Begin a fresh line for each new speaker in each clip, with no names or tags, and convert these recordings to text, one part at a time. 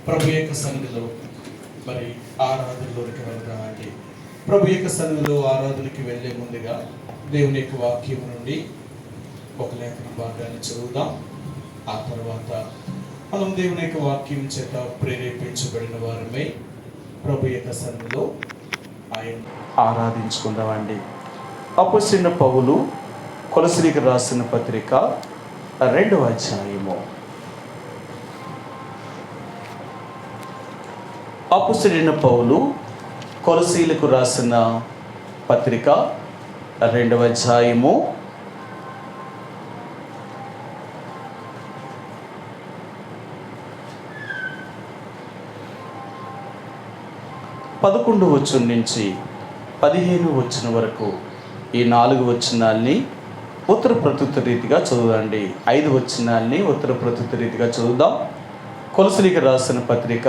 ప్రభు యొక్క సన్నిధిలో మరి ఆరాధనలోనికి వెళ్దామండి. ప్రభు యొక్క సన్నిధిలో ఆరాధనకి వెళ్ళే ముందుగా దేవుని యొక్క వాక్యం నుండి ఒక లేఖన భాగాన్ని చదువుదాం. ఆ తర్వాత మనం దేవుని యొక్క వాక్యం చేత ప్రేరేపించబడిన వారమై ప్రభు యొక్క సన్నిధిలో ఆయన ఆరాధించుకుందామండి. అపోస్తలుడైన పౌలు కొలస్సీలకు రాసిన పత్రిక 2వ అధ్యాయము. అపోస్తలుడైన పౌలు కొలస్సీలకు రాసిన పత్రిక 2వ అధ్యాయము 11వ వచనం నుంచి 15వ వచనం వరకు ఈ 4 వచనాల్ని ఉత్తర ప్రత్యుత్తర రీతిగా చదువుదండి. 5 వచనాల్ని ఉత్తర ప్రత్యుత్తర రీతిగా చదువుదాం. కొలస్సీలకు రాసిన పత్రిక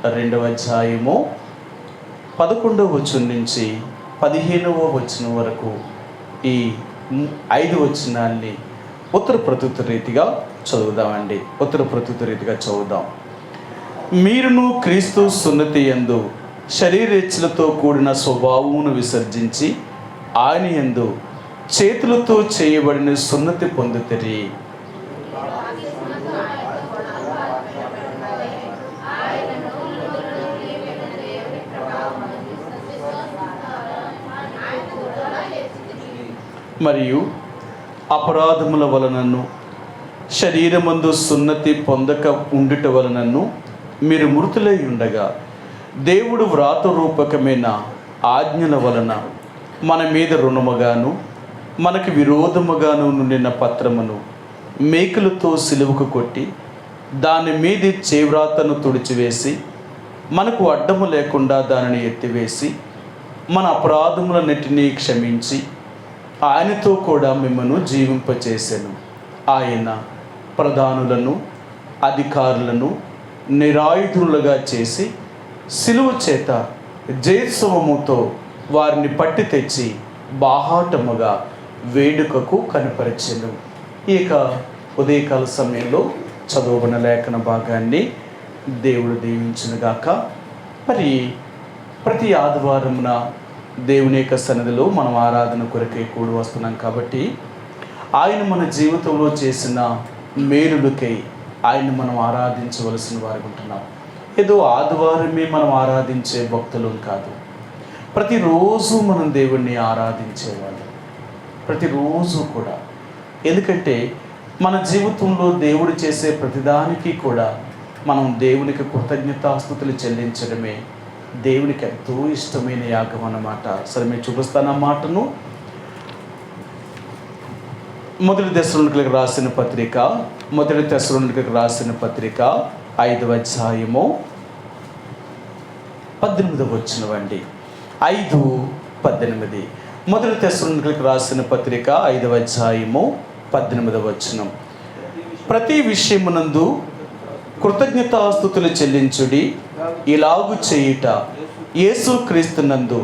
2వ అధ్యాయము 11వ వచనం నుంచి 15వ వచనం వరకు ఈ 5 వచనాల్ని ఉత్తర ప్రత్యుత్తర రీతిగా చదువుదామండి. ఉత్తర ప్రత్యుత్తర రీతిగా చదువుదాం. మీరును క్రీస్తు సున్నతి యందు శరీరేచ్ఛలతో కూడిన స్వభావమును విసర్జించి ఆయన యందు చేతులతో చేయబడిన సున్నతి పొందుతరి. మరియు అపరాధముల వలనను శరీరమందు సున్నతి పొందక ఉండుట వలనను మీరు మృతులై ఉండగా దేవుడు వ్రాతరూపకమైన ఆజ్ఞల వలన మన మీద రుణముగాను మనకి విరోధముగాను నుండిన పత్రమును మేకులతో సిలువకు కొట్టి దాని మీది చేవ్రాతను తుడిచివేసి మనకు అడ్డము లేకుండా దానిని ఎత్తివేసి మన అపరాధములన్నిటినీ క్షమించి ఆయనతో కూడా మిమ్మను జీవింపచేసెను. ఆయన ప్రధానులను అధికారులను నిరాయుధులుగా చేసి సిలువ చేత జయోత్సవముతో వారిని పట్టి తెచ్చి బాహాటముగా వేడుకకు కనపరిచెను. ఇక ఉదయకాల సమయంలో చదువుకున్న లేఖన భాగాన్ని దేవుడు దీవించునుగాక. మరి ప్రతి ఆదివారమున దేవుని యొక్క సన్నిధిలో మనం ఆరాధన కొరకే కూడి వస్తున్నాం కాబట్టి ఆయన మన జీవితంలో చేసిన మేలులకై ఆయన మనం ఆరాధించవలసిన వారు ఉంటున్నాం. ఏదో ఆదివారమే మనం ఆరాధించే భక్తులు కాదు, ప్రతిరోజు మనం దేవుణ్ణి ఆరాధించేవాళ్ళు, ప్రతిరోజు కూడా. ఎందుకంటే మన జీవితంలో దేవుడు చేసే ప్రతిదానికి కూడా మనం దేవునికి కృతజ్ఞతాస్తుతులు చెల్లించడమే దేవునికి ఎంతో ఇష్టమైన యాగం అన్నమాట. సరే, మీరు చూపిస్తాను ఆ మాటను. మొదటి తెస్సలోనికీయులకు రాసిన పత్రిక 5వ అధ్యాయము 18వ వచనం అండి. 5:18. మొదటి తెస్సలోనికీయులకు రాసిన పత్రిక 5వ అధ్యాయము 18వ వచనం. ప్రతి విషయమునందు కృతజ్ఞతాస్తుతులు చెల్లించుడి, ఇలాగు చేయుట యేసు క్రీస్తునందు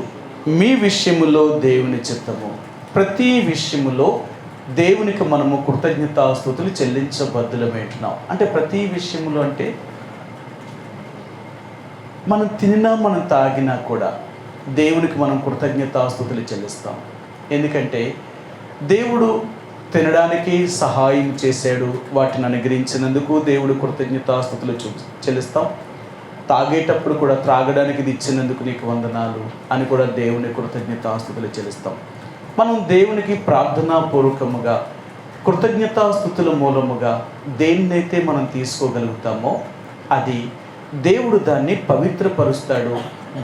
మీ విషయములో దేవుని చిత్తము. ప్రతి విషయములో దేవునికి మనము కృతజ్ఞతాస్తుతులు చెల్లించబద్దులమేంటున్నాం. అంటే ప్రతి విషయంలో అంటే మనం తినినా మనం తాగినా కూడా దేవునికి మనం కృతజ్ఞతాస్తుతులు చెల్లిస్తాం. ఎందుకంటే దేవుడు తినడానికి సహాయం చేశాడు, వాటిని అనుగ్రహించినందుకు దేవుడు కృతజ్ఞతాస్తుతులు చెల్లిస్తాం. తాగేటప్పుడు కూడా త్రాగడానికి ఇది ఇచ్చినందుకు నీకు వందనాలు అని కూడా దేవుని కృతజ్ఞతాస్తుతులు చెల్లిస్తాం. మనం దేవునికి ప్రార్థనాపూర్వకముగా కృతజ్ఞతాస్తుతుల మూలముగా దేన్నైతే మనం తీసుకోగలుగుతామో అది దేవుడు దాన్ని పవిత్రపరుస్తాడు.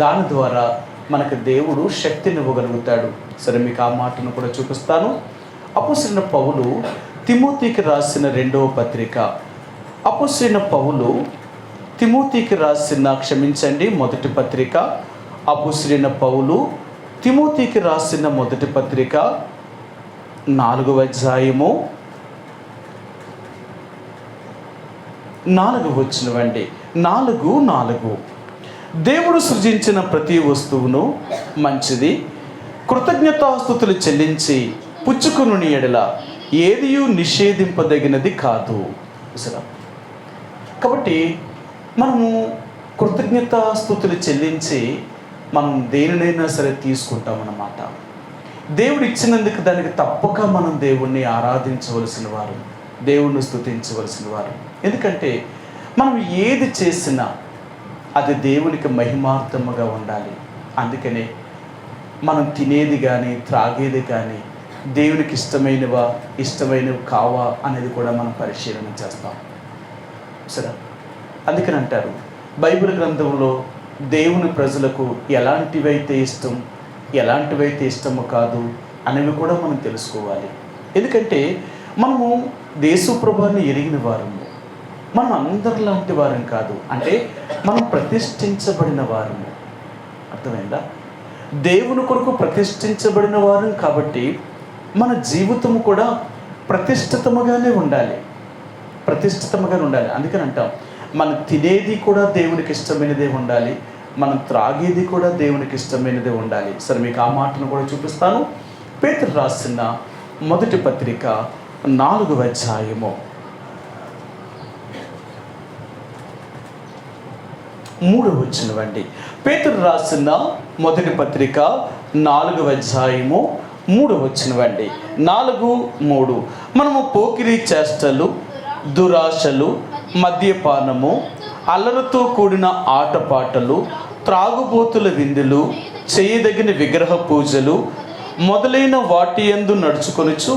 దాని ద్వారా మనకు దేవుడు శక్తిని ఇవ్వగలుగుతాడు. సరే, మీకు ఆ మాటను కూడా చూపిస్తాను. అపోస్తలుడైన పౌలు తిమోతికి రాసిన 2వ పత్రిక. అపోస్తలుడైన పౌలు తిమోతికి రాసిన మొదటి పత్రిక. అపోస్తలుడైన పౌలు తిమోతికి రాసిన మొదటి పత్రిక 4వ అధ్యాయము 4వ వచనం అండి. 4:4. దేవుడు సృజించిన ప్రతి వస్తువును మంచిది, కృతజ్ఞతాస్తుతులు చెల్లించి పుచ్చుకొనుని ఎడల ఏదియూ నిషేధింపదగినది కాదు. కాబట్టి
మనము కృతజ్ఞతాస్తుతులు చెల్లించి మనం దేనినైనా సరే తీసుకుంటామన్నమాట. దేవుడు ఇచ్చినందుకు దానికి తప్పక మనం దేవుణ్ణి ఆరాధించవలసిన వారు, దేవుణ్ణి స్తుతించవలసిన వారు. ఎందుకంటే మనం ఏది చేసినా అది దేవునికి మహిమార్థముగా ఉండాలి. అందుకనే మనం తినేది కానీ త్రాగేది కానీ దేవునికి ఇష్టమైనవి కావా అనేది కూడా మనం పరిశీలన చేస్తాం. సరే, అందుకని అంటారు బైబిల్ గ్రంథంలో దేవుని ప్రజలకు ఎలాంటివైతే ఇష్టమో కాదు అనేవి కూడా మనం తెలుసుకోవాలి. ఎందుకంటే మనము యేసుప్రభువుని ఎరిగిన వారము, మనం అందరిలాంటి వారం కాదు. అంటే మనం ప్రతిష్ఠించబడిన వారము. అర్థమైందా? దేవుని కొరకు ప్రతిష్ఠించబడిన వారం కాబట్టి మన జీవితము కూడా ప్రతిష్ఠితముగానే ఉండాలి. అందుకని అంటాం మనం తినేది కూడా దేవునికి ఇష్టమైనదే ఉండాలి, మనం త్రాగేది కూడా దేవునికి ఇష్టమైనదే ఉండాలి. సరే, మీకు ఆ మాటను కూడా చూపిస్తాను. పేతురు రాసిన మొదటి పత్రిక 4వ అధ్యాయము 3వ వచనం. పేతురు రాసిన మొదటి పత్రిక 4వ అధ్యాయము 3వ వచనం. 4:3 మనము పోకిరీ చేష్టలు, దురాశలు, మద్యపానము, అల్లరితో కూడిన ఆటపాటలు, త్రాగుబోతుల విందులు, చేయదగిన విగ్రహ పూజలు మొదలైన వాటి యందు నడుచుకొనుచు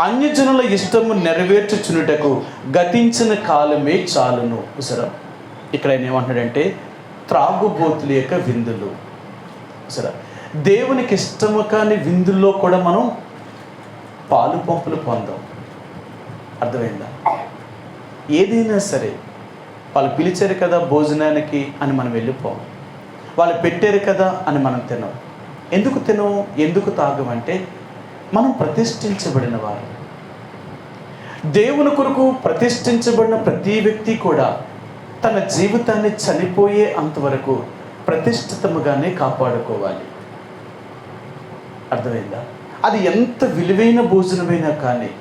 అన్యజనుల ఇష్టము నెరవేర్చుచునుటకు గతించిన కాలమే చాలును. సరే, ఇక్కడ ఆయన ఏమంటాడంటే త్రాగుబోతుల యొక్క విందులు. సరే, దేవునికి ఇష్టము కాని విందుల్లో కూడా మనం పాలు పంపులు పొందాం. అర్థమైందా? ఏదైనా సరే వాళ్ళు పిలిచారు కదా భోజనానికి అని మనం వెళ్ళిపోం, వాళ్ళు పెట్టారు కదా అని మనం తినం. ఎందుకు తాగమంటే మనం ప్రతిష్ఠించబడిన వారు. దేవుని కొరకు ప్రతిష్ఠించబడిన ప్రతి వ్యక్తి కూడా తన జీవితాన్ని చనిపోయే అంతవరకు ప్రతిష్ఠితముగానే కాపాడుకోవాలి. అర్థమైందా? అది ఎంత విలువైన భోజనమైనా కానీ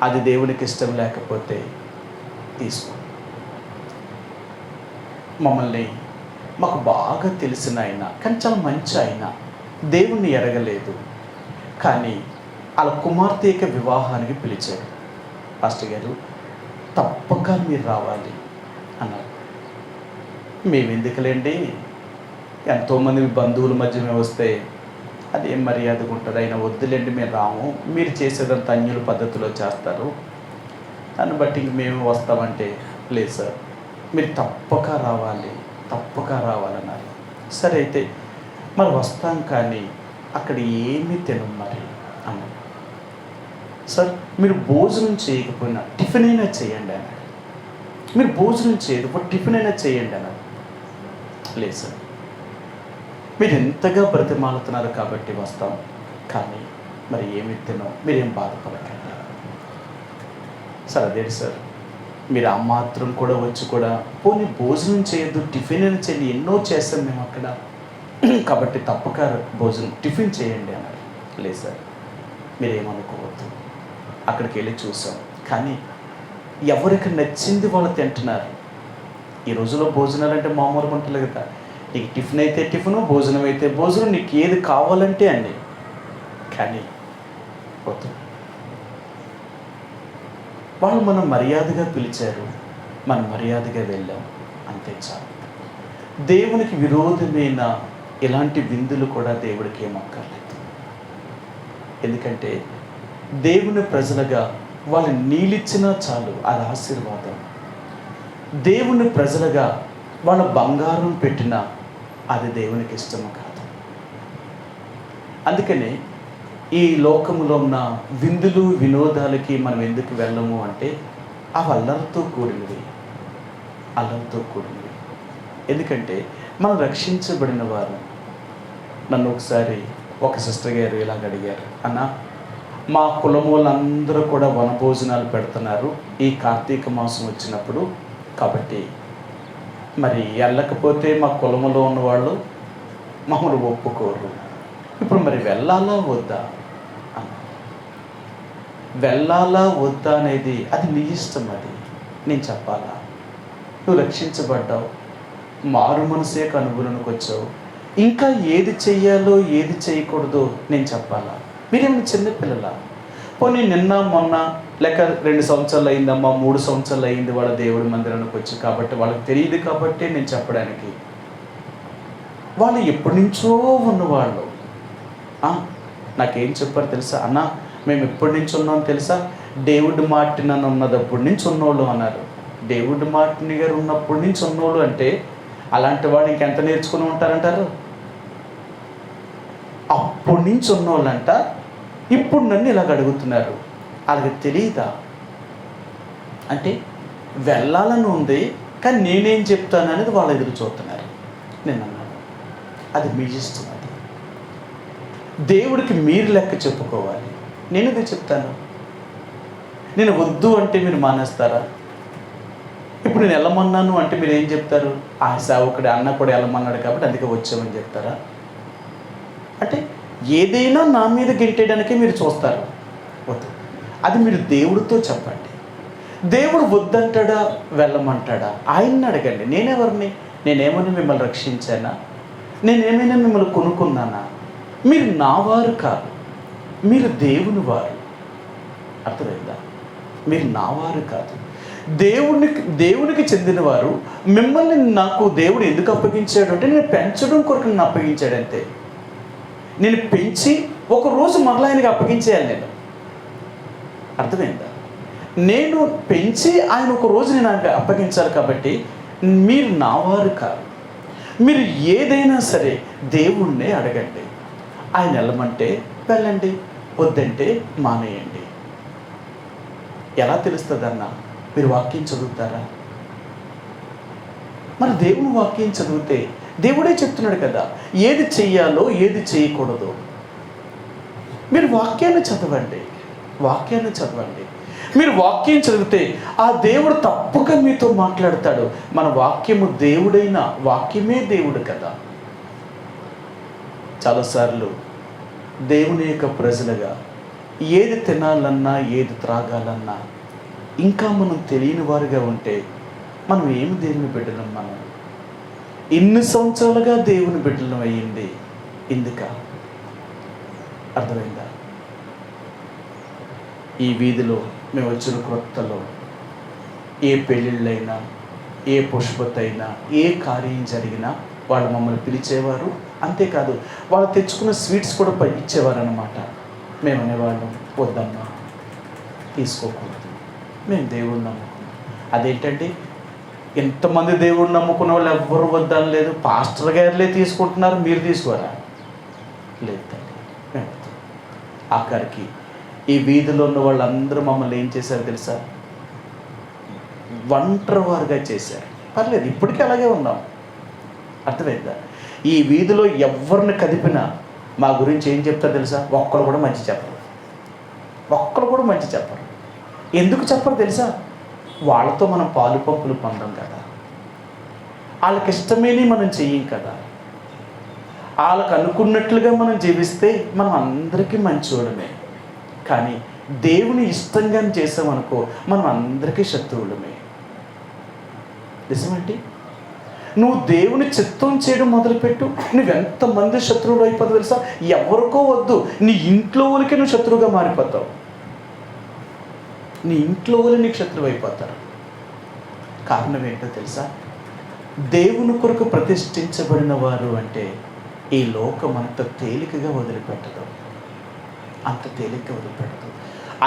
అది దేవునికి ఇష్టం లేకపోతే తీసుకో. మాకు బాగా తెలిసిన ఆయన, కానీ చాలా మంచి ఆయన, దేవుణ్ణి ఎరగలేదు, కానీ వాళ్ళ కుమార్తె యొక్క వివాహానికి పిలిచాడు. పాస్టర్ గారు తప్పక మీరు రావాలి అన్నారు. మేము ఎందుకులేండి, ఎంతోమంది బంధువుల మధ్య మేము వస్తే అదేం మర్యాదగా ఉంటుంది, అయినా వద్దులేండి మేము రాము, మీరు చేసేదంత అన్యుల పద్ధతిలో చేస్తారు, దాన్ని బట్టి ఇంక మేము వస్తామంటే లేదు సార్ మీరు తప్పక రావాలన్నారు. సరే అయితే మరి వస్తాం, కానీ అక్కడ ఏమీ తినం మరి అన్నాడు. సార్ మీరు భోజనం చేయకపోయినా టిఫిన్ అయినా చేయండి అన్నాడు. మీరు భోజనం చేయకపోతే టిఫిన్ అయినా చేయండి అన్నాడు. లేదు సార్ మీరు ఎంతగా బ్రతిమాలుతున్నారు కాబట్టి వస్తాం, కానీ మరి ఏమి తిన్నాం, మీరేం బాధపడకండి. సార్ అదేంటి సార్ మీరు ఆ మాత్రం కూడా వచ్చి కూడా పోనీ భోజనం చేయొద్దు, టిఫిన్ అని చేయండి, ఎన్నో చేస్తాం మేము అక్కడ, కాబట్టి తప్పక టిఫిన్ చేయండి అన్నారు. లేదు సార్ మీరేమనుకోవద్దు, అక్కడికి వెళ్ళి చూసాం, కానీ ఎవరికి నచ్చింది వాళ్ళు తింటున్నారు. ఈ రోజులో భోజనాలు అంటే మామూలుగా ఉంటుంది కదా, నీకు టిఫిన్ అయితే టిఫిను, భోజనం అయితే భోజనం, నీకు ఏది కావాలంటే అండి, కానీ వద్దు. వాళ్ళు మనం మర్యాదగా పిలిచారు, మనం మర్యాదగా వెళ్ళాం, అంతే చాలు. దేవునికి విరోధమైన ఇలాంటి విందులు కూడా దేవుడికి ఏమక్కర్లేదు. ఎందుకంటే దేవుని ప్రజలుగా వాళ్ళు నీళ్ళిచ్చినా చాలు, అది ఆశీర్వాదం. దేవుని ప్రజలుగా వాళ్ళ బంగారం పెట్టినా అది దేవునికి ఇష్టము కాదు. అందుకనే ఈ లోకంలో ఉన్న విందులు వినోదాలకి మనం ఎందుకు వెళ్ళము అంటే అవి అల్లరితో కూడినవి. ఎందుకంటే మనం రక్షించబడిన వారు. నన్ను ఒకసారి ఒక సిస్టర్ గారు ఇలాగ అడిగారు, అన్న మా కులం వాళ్ళందరూ కూడా వనభోజనాలు పెడుతున్నారు ఈ కార్తీక మాసం వచ్చినప్పుడు, కాబట్టి మరి వెళ్ళకపోతే మా కులములో ఉన్నవాళ్ళు మమ్మల్ని ఒప్పుకోరు, ఇప్పుడు మరి వెళ్ళాలా వద్దా అనేది అది నీ ఇష్టం, అది నేను చెప్పాలా? నువ్వు రక్షించబడ్డావు, మారు మనసు యొక్క అనుభవంలోకి వచ్చావు. ఇంకా ఏది చెయ్యాలో ఏది చేయకూడదో నేను చెప్పాలా? మీరేమైనా చిన్నపిల్లలా? పోనీ నిన్న మొన్న లేక 2 సంవత్సరాలు అయిందమ్మా, 3 సంవత్సరాలు అయింది వాళ్ళ దేవుడి మందిరానికి వచ్చి, కాబట్టి వాళ్ళకి తెలియదు కాబట్టి నేను చెప్పడానికి. వాళ్ళు ఎప్పటి నుంచో ఉన్నవాళ్ళు. నాకేం చెప్పారు తెలుసా? అన్న మేము ఎప్పటి నుంచి ఉన్నాం తెలుసా? డేవిడ్ మార్టిన్ అని ఉన్నదప్పటి నుంచి ఉన్నోళ్ళు అన్నారు. డేవిడ్ మార్టిన్ గారు ఉన్నప్పటి నుంచి ఉన్నోళ్ళు అంటే అలాంటి వాడు ఇంకెంత నేర్చుకుని ఉంటారంటారు? అప్పటి నుంచి ఉన్నోళ్ళంట ఇప్పుడు నన్ను ఇలాగ అడుగుతున్నారు. వాళ్ళకి తెలియదా? అంటే వెళ్ళాలని ఉంది, కానీ నేనేం చెప్తాను అనేది వాళ్ళు ఎదురు చూస్తున్నారు. నేను అన్నాను, అది మీ ఇష్టం. అది దేవుడికి మీరు లెక్క చెప్పుకోవాలి. నేను ఇది చెప్తాను. నేను వద్దు అంటే మీరు మానేస్తారా? ఇప్పుడు నేను వెళ్ళమన్నాను అంటే మీరు ఏం చెప్తారు? ఆ సేవకుడి అన్న కూడా వెళ్ళమన్నాడు కాబట్టి అందుకే వచ్చామని చెప్తారా? అంటే ఏదైనా నా మీద గెంటేయడానికే మీరు చూస్తారు. వద్దు, అది మీరు దేవుడితో చెప్పండి. దేవుడు వద్దంటాడా వెళ్ళమంటాడా ఆయన్ని అడగండి. నేనెవరిని? నేనేమైనా మిమ్మల్ని రక్షించానా? నేనేమైనా మిమ్మల్ని కొనుక్కున్నానా? మీరు నా వారు కాదు, మీరు దేవుని వారు. అర్థమైందా? మీరు నా వారు కాదు, దేవునికి చెందినవారు. మిమ్మల్ని నాకు దేవుడు ఎందుకు అప్పగించాడు అంటే నేను పెంచడం కొరకు నన్ను అప్పగించాడంతే. నేను పెంచి ఒకరోజు మరలా ఆయనకి అప్పగించేయాలి నేను. అర్థమైందా? నేను పెంచి ఆయన ఒక రోజు నేను ఆయనకి అప్పగించాలి. కాబట్టి మీరు నా వారు కాదు. మీరు ఏదైనా సరే దేవుణ్ణే అడగండి. ఆయన వెళ్ళమంటే వెళ్ళండి, వద్దంటే మానేయండి. ఎలా తెలుస్తుందన్న? మీరు వాక్యం చదువుతారా? మరి దేవుని వాక్యం చదివితే దేవుడే చెప్తున్నాడు కదా ఏది చెయ్యాలో ఏది చేయకూడదు. మీరు వాక్యాన్ని చదవండి, వాక్యాన్ని చదవండి. మీరు వాక్యం చదివితే ఆ దేవుడు తప్పక మీతో మాట్లాడతాడు. మన వాక్యము దేవుడైన వాక్యమే దేవుడు కదా. చాలాసార్లు దేవుని యొక్క ప్రజలుగా ఏది తినాలన్నా ఏది త్రాగాలన్నా ఇంకా మనం తెలియని వారుగా ఉంటే మనం ఏమి దేవుని బిడ్డలం? మనం ఇన్ని సంవత్సరాలుగా దేవుని బిడ్డలం అయ్యింది ఎందుక? అర్థమైందా? ఈ వీధిలో మేము వచ్చిన క్రొత్తలో ఏ పెళ్ళిళ్ళైనా ఏ పుష్పతైనా ఏ కార్యం జరిగినా వాళ్ళు మమ్మల్ని పిలిచేవారు. అంతేకాదు వాళ్ళు తెచ్చుకున్న స్వీట్స్ కూడా ఇచ్చేవారు అన్నమాట. మేము అనేవాళ్ళం, వద్దమ్మా తీసుకోకూడదు, మేము దేవుడిని నమ్ముకున్నాం. అదేంటంటే ఎంతమంది దేవుడిని నమ్ముకున్న వాళ్ళు ఎవ్వరు వద్దని లేదు. పాస్టర్ గారులే తీసుకుంటున్నారు, మీరు తీసుకోరా? లేదండి. ఆఖరికి ఈ వీధిలో ఉన్న వాళ్ళందరూ మమ్మల్ని ఏం చేశారు తెలుసా? ఒంటరి వారుగా చేశారు. పర్లేదు, ఇప్పటికీ అలాగే ఉన్నాం. అర్థమైందా? ఈ వీధిలో ఎవరిని కదిపినా మా గురించి ఏం చెప్తారు తెలుసా? ఒక్కరు కూడా మంచి చెప్పరు, ఒక్కరు కూడా మంచి చెప్పరు. ఎందుకు చెప్పరు తెలుసా? వాళ్ళతో మనం పాలు పంపులు పొందాం కదా, వాళ్ళకి ఇష్టమేని మనం చెయ్యం కదా. వాళ్ళకు అనుకున్నట్లుగా మనం జీవిస్తే మనం అందరికీ మంచివాడమే. కానీ దేవుని ఇష్టంగా చేసామనుకో మనం అందరికీ శత్రువులమే. నిజమేంటి? నువ్వు దేవుని చిత్తం చేయడం మొదలుపెట్టు, నువ్వెంతమంది శత్రువులు అయిపోతావు తెలుసా? ఎవరికో వద్దు, నీ ఇంట్లో వాళ్ళకి నువ్వు శత్రువుగా మారిపోతావు. నీ ఇంట్లో వాళ్ళు నీకు శత్రువు అయిపోతారు. కారణం ఏంటో తెలుసా? దేవుని కొరకు ప్రతిష్ఠించబడిన వారు అంటే ఈ లోకం అంత తేలికగా వదిలిపెట్టదు, అంత తేలికగా వదిలిపెట్టదు.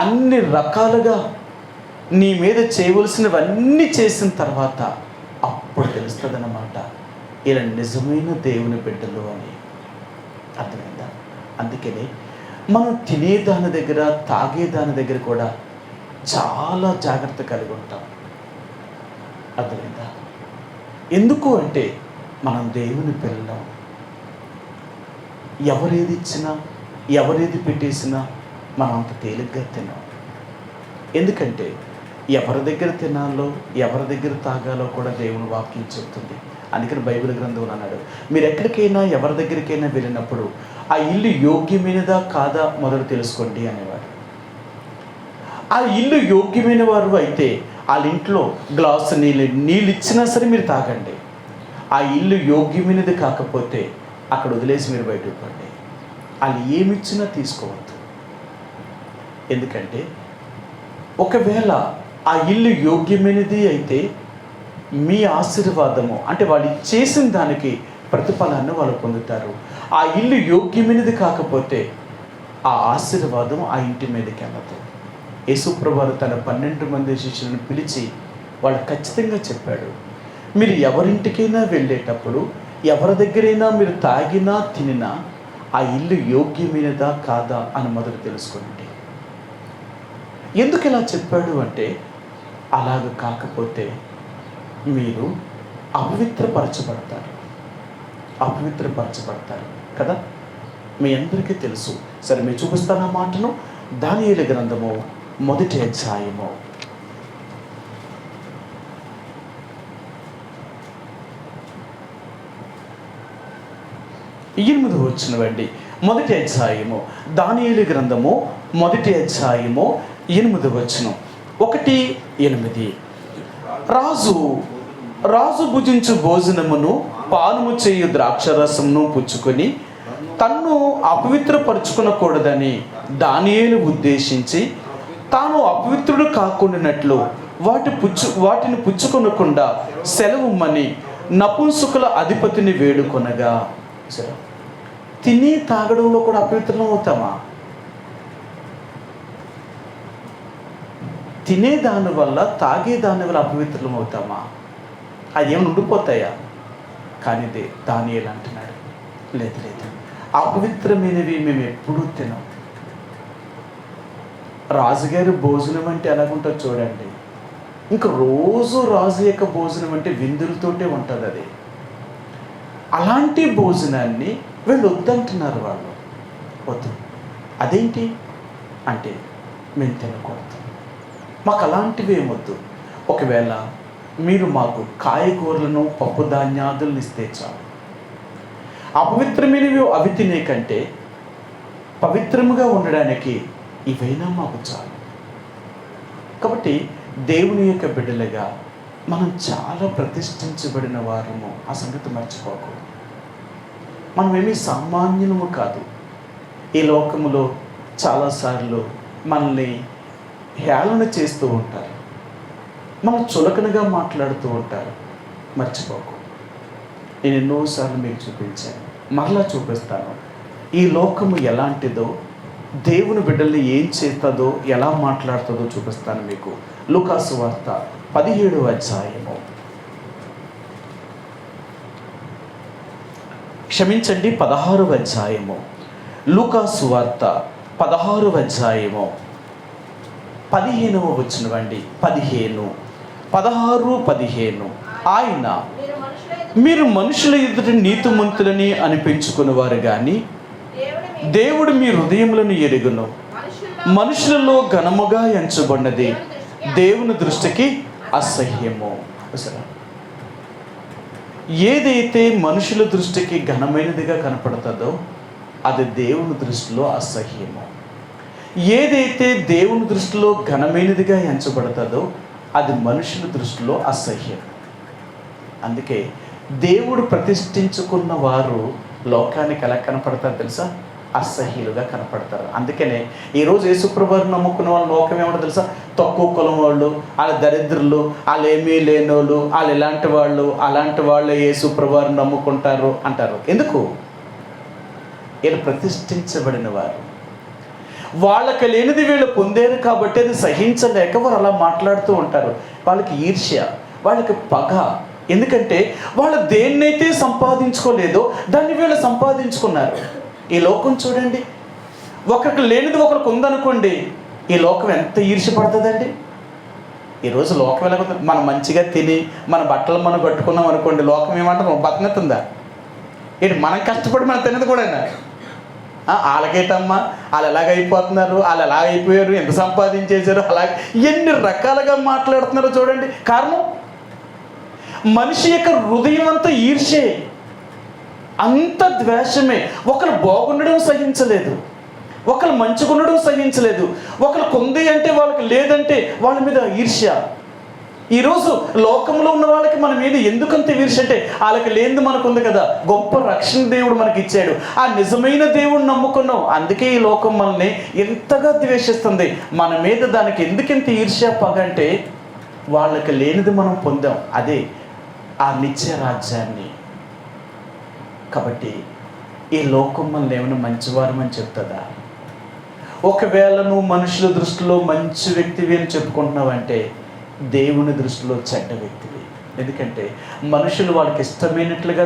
అన్ని రకాలుగా నీ మీద చేయవలసినవన్నీ చేసిన తర్వాత అప్పుడు తెలుస్తుంది అన్నమాట ఇలా నిజమైన దేవుని బిడ్డలు అని. అర్థమైందా? అందుకని మనం తినేదాని దగ్గర తాగేదాని దగ్గర కూడా చాలా జాగ్రత్త కలిగి ఉంటాం. అర్థమైందా? ఎందుకు అంటే మనం దేవుని పిల్లలం. ఎవరేది ఇచ్చినా ఎవరేది పెట్టేసినా మనం అంత తేలిగ్గా తినాం. ఎందుకంటే ఎవరి దగ్గర తినాలో ఎవరి దగ్గర తాగాలో కూడా దేవుని వాక్యం చెప్తుంది. అందుకని బైబిల్ గ్రంథంలో అన్నాడు, మీరు ఎక్కడికైనా ఎవరి దగ్గరికైనా వెళ్ళినప్పుడు ఆ ఇల్లు యోగ్యమైనదా కాదా మొదలు తెలుసుకోండి అనేవాడు. ఆ ఇల్లు యోగ్యమైన వారు అయితే వాళ్ళ ఇంట్లో గ్లాసు నీళ్ళు ఇచ్చినా సరే మీరు తాగండి. ఆ ఇల్లు యోగ్యమైనది కాకపోతే అక్కడ వదిలేసి మీరు బయటకు పడండి. వాళ్ళు ఏమిచ్చినా తీసుకోవద్దు. ఎందుకంటే ఒకవేళ ఆ ఇల్లు యోగ్యమైనది అయితే మీ ఆశీర్వాదము అంటే వాళ్ళు చేసిన దానికి ప్రతిఫలాన్ని వాళ్ళు పొందుతారు. ఆ ఇల్లు యోగ్యమైనది కాకపోతే ఆ ఆశీర్వాదం ఆ ఇంటి మీదకి వెళ్ళదు. యేసుప్రభువు తన 12 మంది శిష్యులను పిలిచి వాళ్ళు ఖచ్చితంగా చెప్పాడు, మీరు ఎవరింటికైనా వెళ్ళేటప్పుడు ఎవరి దగ్గరైనా మీరు తాగినా తినినా ఆ ఇల్లు యోగ్యమైనదా కాదా అని మొదలు తెలుసుకోండి. ఎందుకు ఇలా చెప్పాడు అంటే అలాగ కాకపోతే మీరు అపవిత్రపరచబడతారు కదా. మీ అందరికీ తెలుసు. సరే మీరు చూపిస్తాను ఆ మాటను. దానియేలు గ్రంథము 1వ అధ్యాయము 8వ వచనం అండి. 1వ అధ్యాయము దానియేలు గ్రంథము 1వ అధ్యాయము 8వ వచనం. 1:8 రాజు భుజించు భోజనమును పానము చేయు ద్రాక్షరసమును పుచ్చుకొని తన్ను అపవిత్రపరుచుకునకూడదని దానియేలు ఉద్దేశించి తాను అపవిత్రుడు కాకుండానట్లు వాటిని పుచ్చుకొనకుండా సెలవుమ్మని నపుంసకుల అధిపతిని వేడుకొనగా. సరే, తిని తాగడంలో కూడా అపవిత్రం అవుతామా? తినే దాని వల్ల తాగే దాని వల్ల అపవిత్రం అవుతామా? అది ఏమైనా ఉండిపోతాయా? కానీ దానియేలు అంటున్నాడు, లేదు, అపవిత్రమైనవి మేము ఎప్పుడూ తినాం. రాజుగారి భోజనం అంటే ఎలాగుంటుందో చూడండి. ఇంక రోజు రాజు యొక్క భోజనం అంటే విందులతోటే ఉంటుంది అది. అలాంటి భోజనాన్ని వీళ్ళు వద్దంటున్నారు. వాళ్ళు వద్దు. అదేంటి అంటే మేము తినకూడదు, మాకు అలాంటివి ఏమొద్దు. ఒకవేళ మీరు మాకు కాయగూరలను పప్పు ధాన్యాదులను ఇస్తే చాలు. అపవిత్రమైనవి అవి తినే కంటే పవిత్రముగా ఉండడానికి ఇవైనా మాకు చాలు. కాబట్టి దేవుని యొక్క బిడ్డలుగా మనం చాలా ప్రతిష్ఠించబడిన వారము. ఆ సంగతి మర్చిపోకూడదు. మనమేమీ సామాన్యులము కాదు. ఈ లోకములో చాలాసార్లు మనల్ని హేళన చేస్తూ ఉంటారు, మనం చులకనగా మాట్లాడుతూ ఉంటారు. మర్చిపోకు. నేను ఎన్నోసార్లు మీకు చూపించాను, మరలా చూపిస్తాను. ఈ లోకము ఎలాంటిదో, దేవుని బిడ్డల్ని ఏం చేస్తుందో, ఎలా మాట్లాడుతుందో చూపిస్తాను మీకు. లూకాసు వార్త 17వ అధ్యాయము, క్షమించండి 16వ అధ్యాయము. లూకాసు వార్త 16వ అధ్యాయము 15వ వచనం అండి. 16 ఆయన మీరు మనుషుల ఎదుట నీతిమంతులని అనిపించుకునేవారు కానీ దేవుడు మీ హృదయములను ఎరుగును. మనుషులలో ఘనముగా ఎంచబడినది దేవుని దృష్టికి అసహ్యము. అసలు ఏదైతే మనుషుల దృష్టికి ఘనమైనదిగా కనపడుతుందో అది దేవుని దృష్టిలో అసహ్యము. ఏదైతే దేవుని దృష్టిలో ఘనమైనదిగా ఎంచబడుతుందో అది మనుషుల దృష్టిలో అసహ్యం. అందుకే దేవుడు ప్రతిష్ఠించుకున్న వారు లోకానికి ఎలా కనపడతారు తెలుసా? అసహ్యులుగా కనపడతారు. అందుకనే ఈరోజు యేసుప్రభువుని నమ్ముకున్న వాళ్ళు లోకం ఏమంటో తెలుసా? తక్కువ కులం వాళ్ళు, వాళ్ళ దరిద్రులు, వాళ్ళు ఏమీ లేనోళ్ళు, వాళ్ళు అలాంటి వాళ్ళు యేసుప్రభువుని నమ్ముకుంటారు అంటారు. ఎందుకు? వీళ్ళు ప్రతిష్ఠించబడిన వారు. వాళ్ళకి లేనిది వీళ్ళు పొందేరు కాబట్టి అది సహించలేక వారు అలా మాట్లాడుతూ ఉంటారు. వాళ్ళకి ఈర్ష్య, వాళ్ళకి పగ. ఎందుకంటే వాళ్ళు దేన్నైతే సంపాదించుకోలేదో దాన్ని వీళ్ళు సంపాదించుకున్నారు. ఈ లోకం చూడండి, ఒకరికి లేనిది ఒకరికి ఉందనుకోండి, ఈ లోకం ఎంత ఈర్ష్యపడుతుందండి. ఈరోజు లోకం ఎలా ఉంది? మనం మంచిగా తిని మన బట్టలు మనం కట్టుకున్నాం అనుకోండి, లోకం ఏమంటారు? బతనెత్తుందా ఏంటి? మనం కష్టపడి మనం తినది కూడా. వాళ్ళకేటమ్మా, వాళ్ళు ఎలాగైపోతున్నారు, వాళ్ళు ఎలా అయిపోయారు, ఎంత సంపాదించేశారు, అలాగే ఎన్ని రకాలుగా మాట్లాడుతున్నారో చూడండి. కారణం మనిషి యొక్క హృదయం అంతా ఈర్ష్యే, అంత ద్వేషమే. ఒకరు బాగుండడం సహించలేదు, ఒకరు మంచిగా ఉండడం సహించలేదు, ఒకరు కొంది అంటే వాళ్ళకి లేదంటే వాళ్ళ మీద ఈర్ష్య. ఈరోజు లోకంలో ఉన్న వాళ్ళకి మన మీద ఎందుకంత ఈర్ష్య అంటే వాళ్ళకి లేనిది మనకు ఉంది కదా. గొప్ప రక్షణ దేవుడు మనకి ఇచ్చాడు. ఆ నిజమైన దేవుడు నమ్ముకున్నాం, అందుకే ఈ లోకం మనల్ని ఎంతగా ద్వేషిస్తుంది. మన మీద దానికి ఎందుకంత ఈర్ష్య పగ అంటే వాళ్ళకి లేనిది మనం పొందాం, అదే ఆ నిత్య రాజ్యాన్ని. కాబట్టి ఈ లోకం మనల్ని ఏమైనా మంచివారమని చెప్తుందా? ఒకవేళ నువ్వు మనుషుల దృష్టిలో మంచి వ్యక్తివి అని చెప్పుకుంటున్నావంటే దేవుని దృష్టిలో చెడ్డ వ్యక్తివి. ఎందుకంటే మనుషులు వాళ్ళకి ఇష్టమైనట్లుగా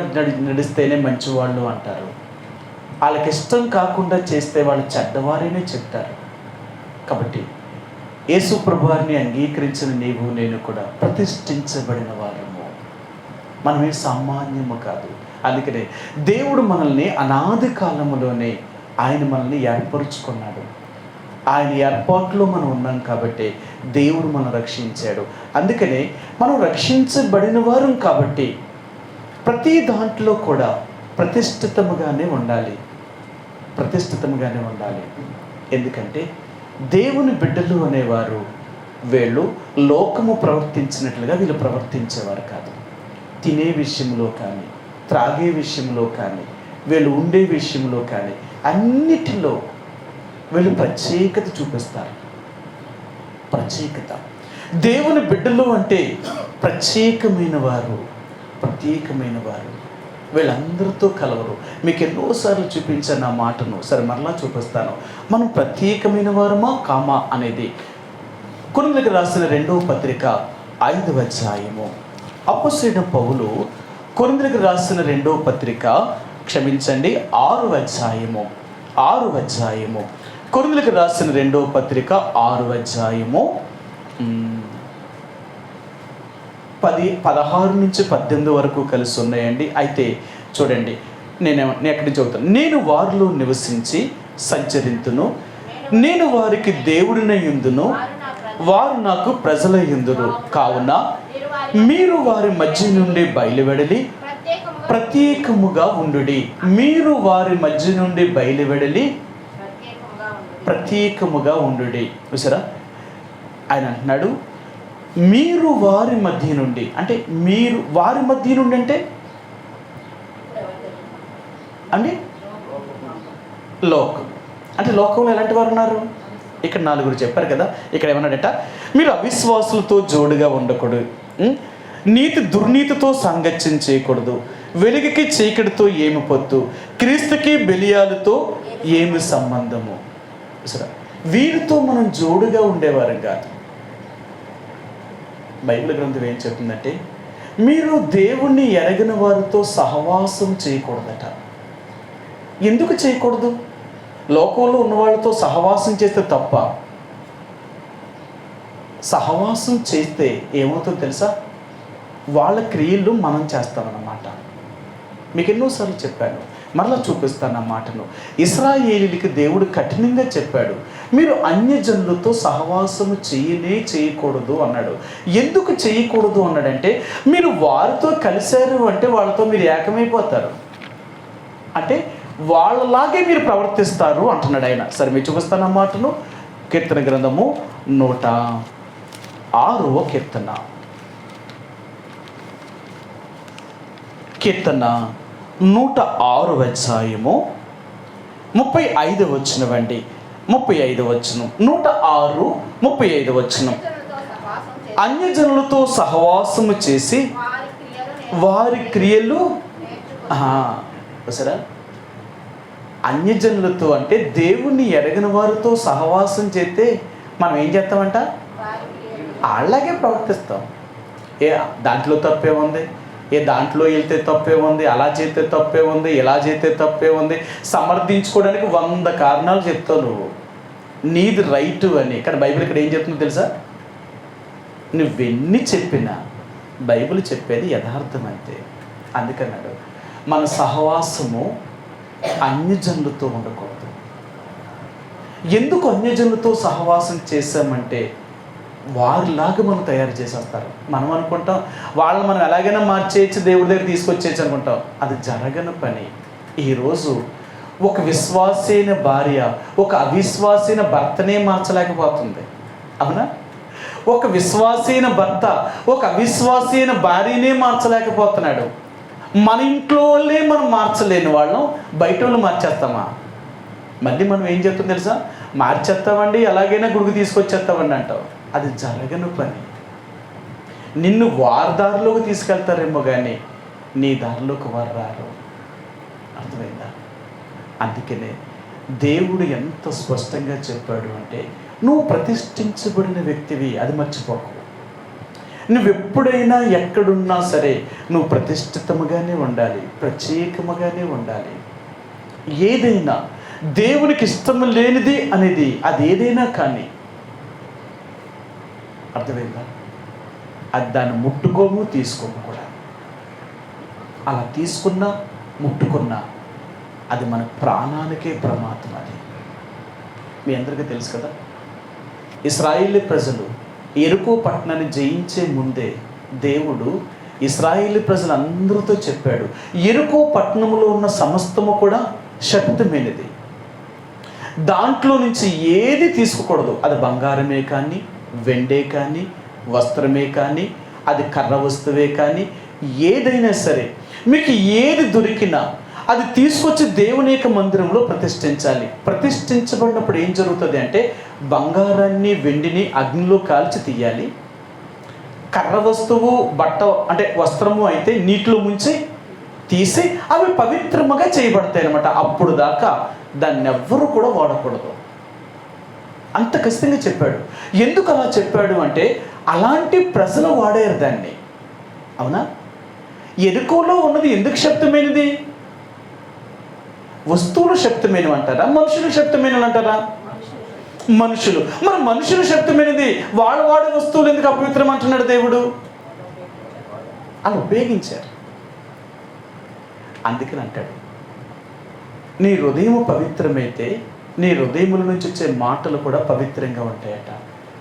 నడిస్తేనే మంచివాళ్ళు అంటారు, వాళ్ళకి ఇష్టం కాకుండా చేస్తే వాళ్ళు చెడ్డవారేనే చెప్తారు. కాబట్టి యేసు ప్రభువారిని అంగీకరించిన నీవు నేను కూడా ప్రతిష్ఠించబడిన వారము, మనమే సామాన్యము కాదు. అందుకనే దేవుడు మనల్ని అనాది కాలములోనే ఆయన మనల్ని ఏర్పరుచుకున్నాడు. ఆయన ఏర్పాట్లో మనం ఉన్నాం కాబట్టి దేవుడు మనం రక్షించాడు. అందుకనే మనం రక్షించబడిన వారం కాబట్టి ప్రతి దాంట్లో కూడా ప్రతిష్ఠితముగానే ఉండాలి. ఎందుకంటే దేవుని బిడ్డలు అనేవారు వీళ్ళు లోకము ప్రవర్తించినట్లుగా వీళ్ళు ప్రవర్తించేవారు కాదు. తినే విషయంలో కానీ, త్రాగే విషయంలో కానీ, వీళ్ళు ఉండే విషయంలో కానీ అన్నిటిలో వీళ్ళు ప్రత్యేకత చూపిస్తారు. దేవుని బిడ్డలు అంటే ప్రత్యేకమైన వారు. వీళ్ళందరితో కలవరు. మీకు ఎన్నోసార్లు చూపించాను ఆ మాటను, సరే మరలా చూపిస్తాను. మనం ప్రత్యేకమైన వారమా కామా అనేది కొరింథీయులకు రాసిన 2వ పత్రిక 5వ అధ్యాయము. అపోస్తలుడైన పౌలు కొరింథీయులకు రాసిన 2వ పత్రిక 6వ అధ్యాయము. కొరింథీయులకు రాసిన 2వ పత్రిక 6వ అధ్యాయము 16 నుంచి 18 వరకు కలిసి ఉన్నాయండి. అయితే చూడండి, నేను ఎక్కడి నుంచి చదువుతాను. నేను వారిలో నివసించి సంచరింతును, నేను వారికి దేవుడినై యుందును, వారు నాకు ప్రజలై యుందురు. కావున మీరు వారి మధ్య నుండి బయలువెడలి ప్రత్యేకముగా ఉండుడి. మీరు వారి మధ్య నుండి బయలువెడలి ప్రత్యేకముగా ఉండుడి. చూసారా, ఆయన అంటున్నాడు మీరు వారి మధ్య నుండి. అంటే మీరు వారి మధ్య నుండి అంటే లోకం. అంటే లోకంలో ఎలాంటి వారు ఉన్నారు? ఇక్కడ 4 చెప్పారు కదా. ఇక్కడ ఏమన్నాడట, మీరు అవిశ్వాసులతో జోడుగా ఉండకూడదు, దుర్నీతితో సాంగత్యం చేయకూడదు, వెలుగుకి చీకటితో ఏమి పొత్తు, క్రీస్తుకి బెలియాలతో ఏమి సంబంధము. సరే, వీరితో మనం జోడుగా ఉండేవారు కాదు. బైబిల్ గ్రంథం ఏం చెప్తుందంటే మీరు దేవుణ్ణి ఎరగిన వారితో సహవాసం చేయకూడదట. ఎందుకు చేయకూడదు? లోకంలో ఉన్న వాళ్ళతో సహవాసం చేస్తే తప్ప. సహవాసం చేస్తే ఏమవుతుందో తెలుసా? వాళ్ళ క్రియలు మనం చేస్తామన్నమాట. మీకు ఎన్నోసార్లు చెప్పాను, మరలా చూపిస్తాను ఆ మాటను. ఇశ్రాయేలీయులకి దేవుడు కఠినంగా చెప్పాడు, మీరు అన్యజనులతో సహవాసము చేయకూడదు అన్నాడు. ఎందుకు చేయకూడదు అన్నాడంటే మీరు వారితో కలిశారు అంటే వాళ్ళతో మీరు ఏకమైపోతారు, అంటే వాళ్ళలాగే మీరు ప్రవర్తిస్తారు అంటున్నాడు ఆయన. సరే, మీరు చూపిస్తాను ఆ మాటను. కీర్తన గ్రంథము 106వ కీర్తన 106వ అధ్యాయము 35వ వచనం అండి. 35వ వచనం, 106, 35వ వచనం. అన్యజనులతో సహవాసము చేసి వారి క్రియలు సరే, అన్యజనులతో అంటే దేవుణ్ణి ఎరగిన వారితో సహవాసం చేస్తే మనం ఏం చేస్తామంట? అలాగే ప్రవర్తిస్తాం. దాంట్లో తప్పే ఉంది? దాంట్లో వెళ్తే తప్పే ఉంది? అలా చేస్తే తప్పే ఉంది? ఇలా చేస్తే తప్పే ఉంది? సమర్థించుకోవడానికి 100 కారణాలు చెప్తావు నువ్వు, నీది రైటు అని. కానీ బైబిల్ ఇక్కడ ఏం చెప్తుందో తెలుసా? నువ్వెన్ని చెప్పినా బైబిల్ చెప్పేది యథార్థం అంతే. అందుకన్నాడు మన సహవాసము అన్యజనులతో ఉండకూడదు. ఎందుకు అన్యజనులతో సహవాసం చేశామంటే వారిలాగా మనం తయారు చేసేస్తారు. మనం అనుకుంటాం వాళ్ళని మనం ఎలాగైనా మార్చేయచ్చు, దేవుడి దగ్గర తీసుకొచ్చేయచ్చు అనుకుంటాం. అది జరగని పని. ఈరోజు ఒక విశ్వాసైన భార్య ఒక అవిశ్వాసైన భర్తనే మార్చలేకపోతుంది, అవునా? ఒక విశ్వాసైన భర్త ఒక అవిశ్వాసైన భార్యనే మార్చలేకపోతున్నాడు. మన ఇంట్లో వాళ్ళే మనం మార్చలేని వాళ్ళం బయట వాళ్ళు మార్చేస్తామా? మళ్ళీ మనం ఏం చెప్తాం తెలుసా? మార్చేస్తామండి, ఎలాగైనా గుడికి తీసుకొచ్చేస్తామండి అంటావు. అది జరగని పని. నిన్ను వారి దారిలోకి తీసుకెళ్తారేమో కానీ నీ దారిలోకి వారు రారు. అర్థమైందా? అందుకనే దేవుడు ఎంత స్పష్టంగా చెప్పాడు అంటే, నువ్వు ప్రతిష్ఠించబడిన వ్యక్తివి, అది మర్చిపోకు. నువ్వెప్పుడైనా ఎక్కడున్నా సరే నువ్వు ప్రతిష్ఠితముగానే ఉండాలి, ప్రత్యేకముగానే ఉండాలి. ఏదైనా దేవునికి ఇష్టము లేనిది అనేది అది ఏదైనా కానీ, అర్థమైందా? అది దాన్ని ముట్టుకోము, తీసుకోము కూడా. అలా తీసుకున్నా ముట్టుకున్నా అది మన ప్రాణానికే ప్రమాదం. అది మీ అందరికీ తెలుసు కదా. ఇశ్రాయేలు ప్రజలు యెరికో పట్టణాన్ని జయించే ముందే దేవుడు ఇశ్రాయేలు ప్రజలందరితో చెప్పాడు, యెరికో పట్టణంలో ఉన్న సమస్తము కూడా శక్తిమైనది, దాంట్లో నుంచి ఏది తీసుకోకూడదు. అది బంగారమే కానీ, వెండే కానీ, వస్త్రమే కానీ, అది కర్ర వస్తువే కానీ, ఏదైనా సరే మీకు ఏది దొరికినా అది తీసుకొచ్చి దేవుని యొక్క మందిరంలో ప్రతిష్ఠించాలి. ప్రతిష్ఠించబడినప్పుడు ఏం జరుగుతుంది అంటే, బంగారాన్ని వెండిని అగ్నిలో కాల్చి తీయాలి. కర్ర వస్తువు బట్ట అంటే వస్త్రము అయితే నీటిలో ముంచి తీసి అవి పవిత్రముగా చేయబడతాయి అన్నమాట. అప్పుడు దాకా దాన్ని ఎవ్వరూ కూడా వాడకూడదు. అంత ఖచ్చితంగా చెప్పాడు. ఎందుకు అలా చెప్పాడు అంటే, అలాంటి ప్రజలు వాడారు దాన్ని. అవునా? యెరికోలో ఉన్నది ఎందుకు శక్తిమైనది? వస్తువులు శక్తిమైనవి అంటారా, మనుషులు శక్తిమైనవి అంటారా? మనుషులు. మరి మనుషులు శక్తిమైనది, వాడే వస్తువులు ఎందుకు అపవిత్రం అంటున్నాడు దేవుడు? అలా ఉపయోగించారు. అందుకని అంటాడు, నీ హృదయం పవిత్రమైతే నీ హృదయముల నుంచి వచ్చే మాటలు కూడా పవిత్రంగా ఉంటాయట.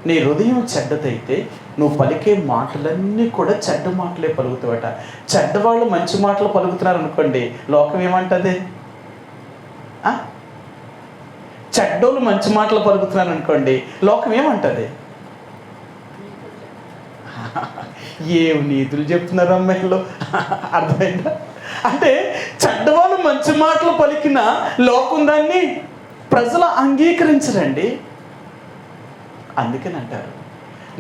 నీ హృదయం చెడ్డదైతే నువ్వు పలికే మాటలన్నీ కూడా చెడ్డ మాటలే పలుకుతావట. చెడ్డవాళ్ళు మంచి మాటలు పలుకుతున్నారు అనుకోండి, లోకం ఏమంటుంది? చెడ్డోళ్ళు మంచి మాటలు పలుకుతున్నారు అనుకోండి, లోకం ఏమంటుంది? ఏం నీతులు చెప్తున్నారు అమ్మాయిలు. అర్థమైందా? అంటే చెడ్డవాళ్ళు మంచి మాటలు పలికిన లోకం దాన్ని ప్రజలు అంగీకరించరండి. అందుకని అంటారు,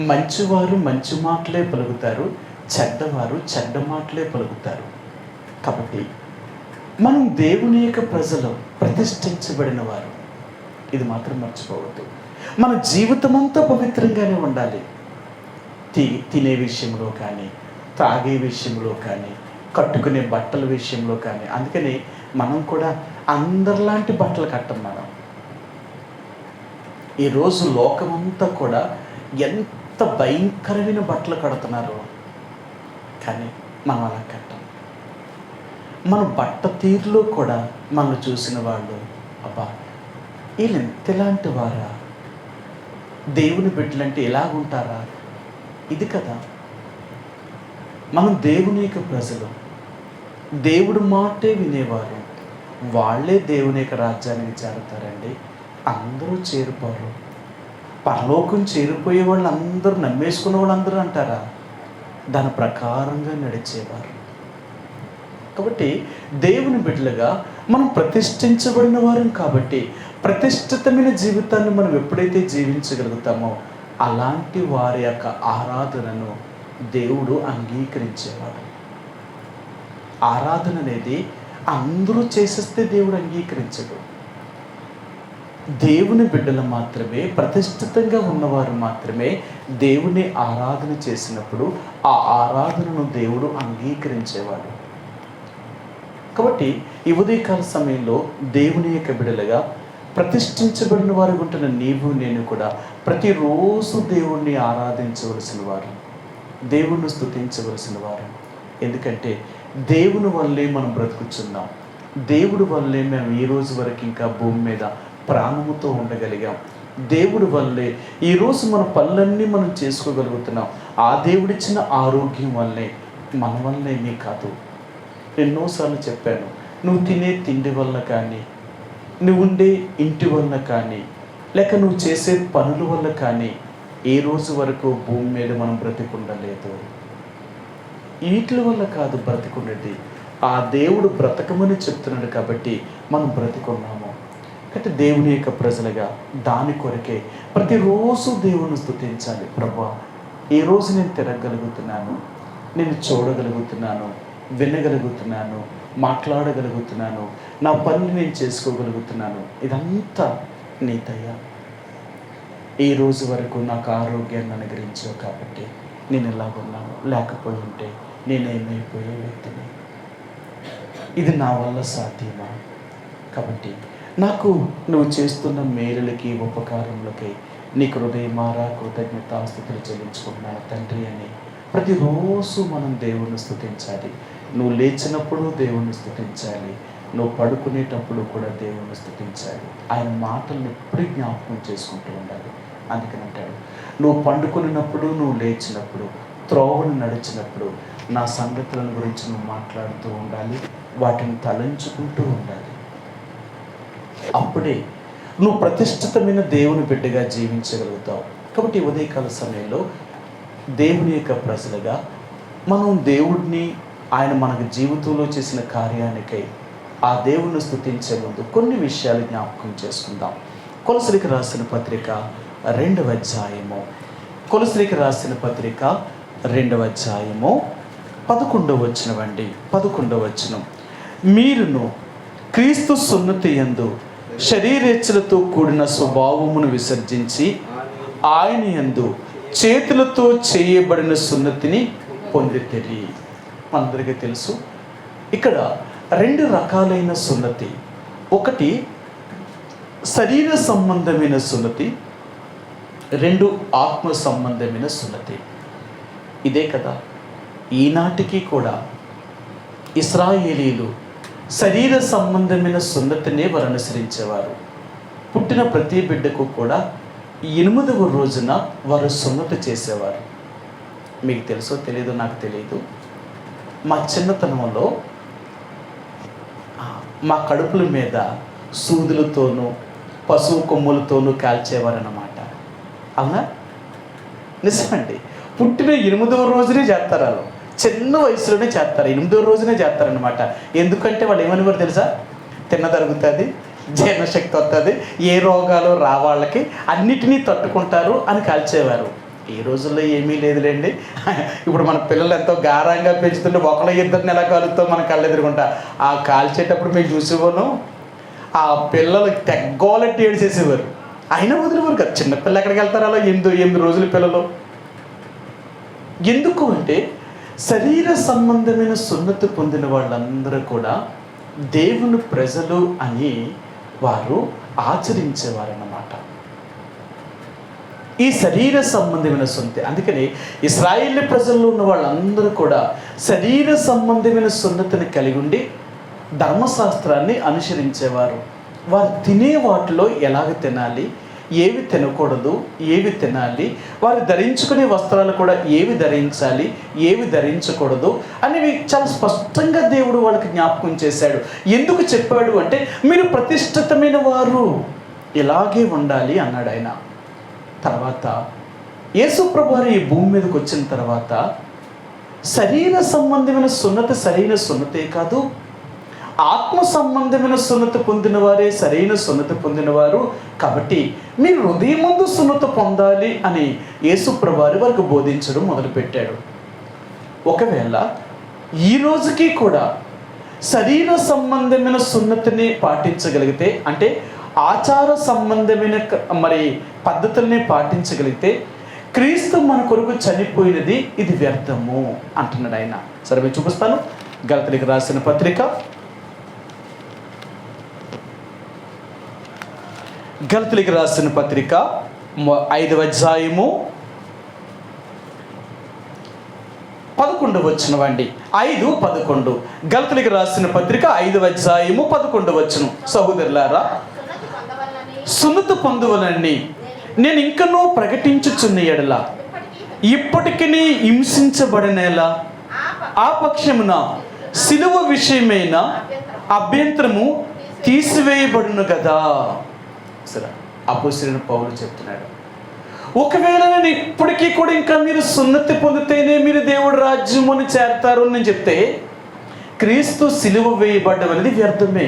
మంచివారు మంచి మాటలే పలుకుతారు, చెడ్డవారు చెడ్డ మాటలే పలుకుతారు. కాబట్టి మనం దేవుని యొక్క ప్రజలు, ప్రతిష్ఠించబడిన వారు. ఇది మాత్రం మర్చిపోవద్దు. మన జీవితం అంతా పవిత్రంగానే ఉండాలి. తినే విషయంలో కానీ, తాగే విషయంలో కానీ, కట్టుకునే బట్టల విషయంలో కానీ. అందుకని మనం కూడా అందరిలాంటి బట్టలు కట్టం. మనం ఈరోజు లోకమంతా కూడా ఎంత భయంకరమైన బట్టలు కడుతున్నారు, కానీ మనం అలా కట్టం. మన బట్ట తీరులో కూడా మనం చూసిన వాళ్ళు, అబ్బా వీళ్ళు ఎంతలాంటి వారా, దేవుని బిడ్డలంటే ఎలాగుంటారా? ఇది కదా మనం దేవుని యొక్క ప్రజలు. దేవుడు మాటే వినేవారు, వాళ్ళే దేవుని యొక్క రాజ్యానికి చేరుతారండి. అందరూ చేరిపోరు. పరలోకం చేరిపోయే వాళ్ళు అందరూ, నమ్మేసుకున్న వాళ్ళందరూ అంటారా? దాని ప్రకారంగా నడిచేవారు. కాబట్టి దేవుని బిడ్డలుగా మనం ప్రతిష్ఠించబడిన వారం కాబట్టి ప్రతిష్ఠితమైన జీవితాన్ని మనం ఎప్పుడైతే జీవించగలుగుతామో అలాంటి వారి యొక్క ఆరాధనను దేవుడు అంగీకరించేవాడు. ఆరాధన అనేది అందరూ చేసేస్తే దేవుడు అంగీకరించడు. దేవుని బిడ్డలు మాత్రమే, ప్రతిష్ఠితంగా ఉన్నవారు మాత్రమే దేవుని ఆరాధన చేసినప్పుడు ఆ ఆరాధనను దేవుడు అంగీకరించేవాడు. కాబట్టి ఈ ఉదయకాల సమయంలో దేవుని యొక్క బిడ్డలుగా ప్రతిష్ఠించబడిన వారు ఉంటున్న నీవు నేను కూడా ప్రతిరోజు దేవుణ్ణి ఆరాధించవలసిన వారు, దేవుణ్ణి స్తుతించవలసిన వారు. ఎందుకంటే దేవుని వల్లే మనం బ్రతుకుతున్నాం. దేవుడి వల్లే మేము ఈ రోజు వరకు ఇంకా భూమి మీద ప్రాణముతో ఉండగలిగాం. దేవుడి వల్లే ఈరోజు మన పనులన్నీ మనం చేసుకోగలుగుతున్నాం. ఆ దేవుడిచ్చిన ఆరోగ్యం వల్లే, మన వల్లే కాదు. ఎన్నోసార్లు చెప్పాను, నువ్వు తినే తిండి వల్ల కానీ, నువ్వు ఉండే ఇంటి వల్ల కానీ, లేక నువ్వు చేసే పనుల వల్ల కానీ ఏ రోజు వరకు భూమి మీద మనం బ్రతికుండలేదు. వీటి వల్ల కాదు బ్రతికుండేది, ఆ దేవుడు బ్రతకమని చెప్తున్నాడు కాబట్టి మనం బ్రతికున్నాము. కాబట్టి దేవుని యొక్క ప్రజలుగా దాని కొరకే ప్రతిరోజు దేవుని స్తుతించాలి. ప్రభువా, ఈ రోజు నేను తిరగగలుగుతున్నాను, నేను చూడగలుగుతున్నాను, వినగలుగుతున్నాను, మాట్లాడగలుగుతున్నాను, నా పనులు నేను చేసుకోగలుగుతున్నాను, ఇదంతా నీ దయ. ఈ రోజు వరకు నాకు ఆరోగ్యాన్ని అనుగ్రహించావు కాబట్టి నేను ఇలాగున్నాను. లేకపోయి ఉంటే నేనేమైపోయే వ్యక్తిని. ఇది నా వల్ల సాధ్యమా? కాబట్టి నాకు నువ్వు చేస్తున్న మేలులకి ఉపకారములకి నీకు హృదయమారా కృతజ్ఞతాస్తుతులు చెల్లించుకుంటున్నాను తండ్రి అని ప్రతిరోజు మనం దేవుణ్ణి స్తుతించాలి. నువ్వు లేచినప్పుడు దేవుణ్ణి స్తుతించాలి, నువ్వు పడుకునేటప్పుడు కూడా దేవుణ్ణి స్తుతించాలి. ఆయన మాటలను ఎప్పుడు జ్ఞాపకం చేసుకుంటూ ఉండాలి. అందుకని అంటాడు, నువ్వు పండుకున్నప్పుడు, నువ్వు లేచినప్పుడు, త్రోవను నడిచినప్పుడు నా సంగతులను గురించి నువ్వు మాట్లాడుతూ ఉండాలి, వాటిని తలంచుకుంటూ ఉండాలి. అప్పుడే నువ్వు ప్రతిష్ఠితమైన దేవుని బిడ్డగా జీవించగలుగుతావు. కాబట్టి ఉదయకాల సమయంలో దేవుని యొక్క ప్రజలుగా మనం దేవుడిని, ఆయన మనకు జీవితంలో చేసిన కార్యానికై ఆ దేవుణ్ణి స్తుతించే ముందు కొన్ని విషయాలు జ్ఞాపకం చేసుకుందాం. కొలసరికి రాసిన పత్రిక 2వ అధ్యాయము, కొలసరికి రాసిన పత్రిక 2వ అధ్యాయము 11వ వచనమండి. 11వ వచనం, మీరును క్రీస్తు సున్నతి యందు శరీరేచ్ఛలతో కూడిన స్వభావమును విసర్జించి ఆయన యందు చేతులతో చేయబడిన సున్నతిని పొందితిరి. మనందరికీ తెలుసు, ఇక్కడ 2 రకాలైన సున్నతి. ఒకటి శరీర సంబంధమైన సున్నతి, 2 ఆత్మ సంబంధమైన సున్నతి. ఇదే కదా ఈనాటికి కూడా ఇశ్రాయేలీలు శరీర సంబంధమైన సున్నతినే వారు అనుసరించేవారు. పుట్టిన ప్రతి బిడ్డకు కూడా 8వ రోజున వారు సున్నతి చేసేవారు. మీకు తెలుసో తెలియదో నాకు తెలియదు, మా చిన్నతనంలో మా కడుపుల మీద సూదులతోనూ పశువు కొమ్ములతోనూ కాల్చేవారన్నమాట. అవునా? నిజమండి. పుట్టిన 8వ రోజునే చేస్తారు. వాళ్ళు చిన్న వయసులోనే చేస్తారు, 8వ రోజునే చేస్తారనమాట. ఎందుకంటే వాళ్ళు ఏమనివారు తెలుసా? తిన్నదరుగుతుంది, జీర్ణశక్తి వస్తుంది, ఏ రోగాలు రావాళ్ళకి అన్నిటినీ తట్టుకుంటారు అని కాల్చేవారు. ఈ రోజుల్లో ఏమీ లేదులేండి. ఇప్పుడు మన పిల్లలు ఎంతో గారంగా పెంచుతుంటే ఒకళ్ళ ఇద్దరిని ఎలా కాలుతో మన కళ్ళు ఎదురుకుంటా. ఆ కాల్చేటప్పుడు మేము చూసేవాళ్ళం, ఆ పిల్లలు తెగ్గోలెట్టి ఏడ్చేసేవారు. అయినా వదిలేవారు కదా. చిన్నపిల్లలు ఎక్కడికి వెళ్తారు అలా 8 రోజుల పిల్లలు? ఎందుకు అంటే శరీర సంబంధమైన సున్నతి పొందిన వాళ్ళందరూ కూడా దేవుని ప్రజలు అని వారు ఆచరించేవారన్నమాట. ఈ శరీర సంబంధమైన సున్నతి, అందుకని ఇశ్రాయేలు ప్రజల్లో ఉన్న వాళ్ళందరూ కూడా శరీర సంబంధమైన సున్నతిని కలిగి ఉండి ధర్మశాస్త్రాన్ని అనుసరించేవారు. వారు తినే వాటిలో ఎలాగ తినాలి, ఏవి తినకూడదు, ఏవి తినాలి, వారు ధరించుకునే వస్త్రాలు కూడా ఏవి ధరించాలి, ఏవి ధరించకూడదు అనేవి చాలా స్పష్టంగా దేవుడు వాళ్ళకి జ్ఞాపకం చేశాడు. ఎందుకు చెప్పాడు అంటే మీరు ప్రతిష్ఠితమైన వారు, ఇలాగే ఉండాలి అన్నాడు ఆయన. తర్వాత యేసు ప్రభువారు ఈ భూమి మీదకి వచ్చిన తర్వాత శరీర సంబంధమైన సున్నతి సరైన సున్నతే కాదు, ఆత్మ సంబంధమైన సున్నతి పొందిన వారే సరైన సున్నతి పొందినవారు. కాబట్టి మీరు హృదయమందు సున్నతి పొందాలి అని యేసు ప్రభువారు వారికి బోధించడం మొదలుపెట్టాడు. ఒకవేళ ఈ రోజుకి కూడా శరీర సంబంధమైన సున్నతిని పాటించగలిగితే, అంటే ఆచార సంబంధమైన పద్ధతుల్ని పాటించగలిగితే క్రీస్తు మన కొరకు చనిపోయినది ఇది వ్యర్థము అంటున్నాడు ఆయన. సరే నేను చూపిస్తాను. గలతీయులకు రాసిన పత్రిక, గలతీయులకు రాసిన పత్రిక 5వ అధ్యాయము 11వ వచనమండి. 5:11 గలతీయులకు రాసిన పత్రిక 5వ అధ్యాయము 11వ వచనం. సహోదరులారా, సున్నతి పొందువలని నేను ఇంకనూ ప్రకటించుచున్న ఎడల ఇప్పటికీ హింసించబడినేలా ఆ పక్షమున సిలువ విషయమైన అభ్యంతరము తీసివేయబడును కదా. సరే, అపోస్తలుడైన పౌలు చెప్తున్నాడు, ఒకవేళ నేను ఇప్పటికీ కూడా ఇంకా మీరు సున్నతి పొందితేనే మీరు దేవుడి రాజ్యముని చేరతారు అని నేను చెప్తే క్రీస్తు సిలువ వేయబడ్డం అనేది వ్యర్థమే.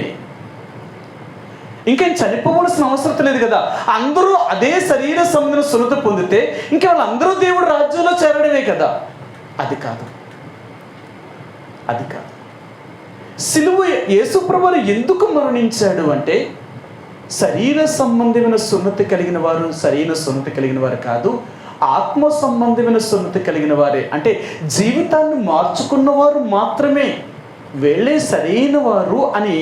ఇంకేం చనిపోవలసిన అవసరం లేదు కదా. అందరూ అదే శరీర సంబంధం సున్నతి పొందితే ఇంకా వాళ్ళందరూ దేవుడి రాజ్యంలో చేరడమే కదా. అది కాదు. సిలువ యేసుప్రభువు ఎందుకు మరణించాడు అంటే శరీర సంబంధమైన సున్నతి కలిగిన వారు సరైన సున్నతి కలిగిన వారు కాదు, ఆత్మ సంబంధమైన సున్నతి కలిగిన వారే. అంటే జీవితాన్ని మార్చుకున్నవారు మాత్రమే వీళ్ళే సరైన వారు అని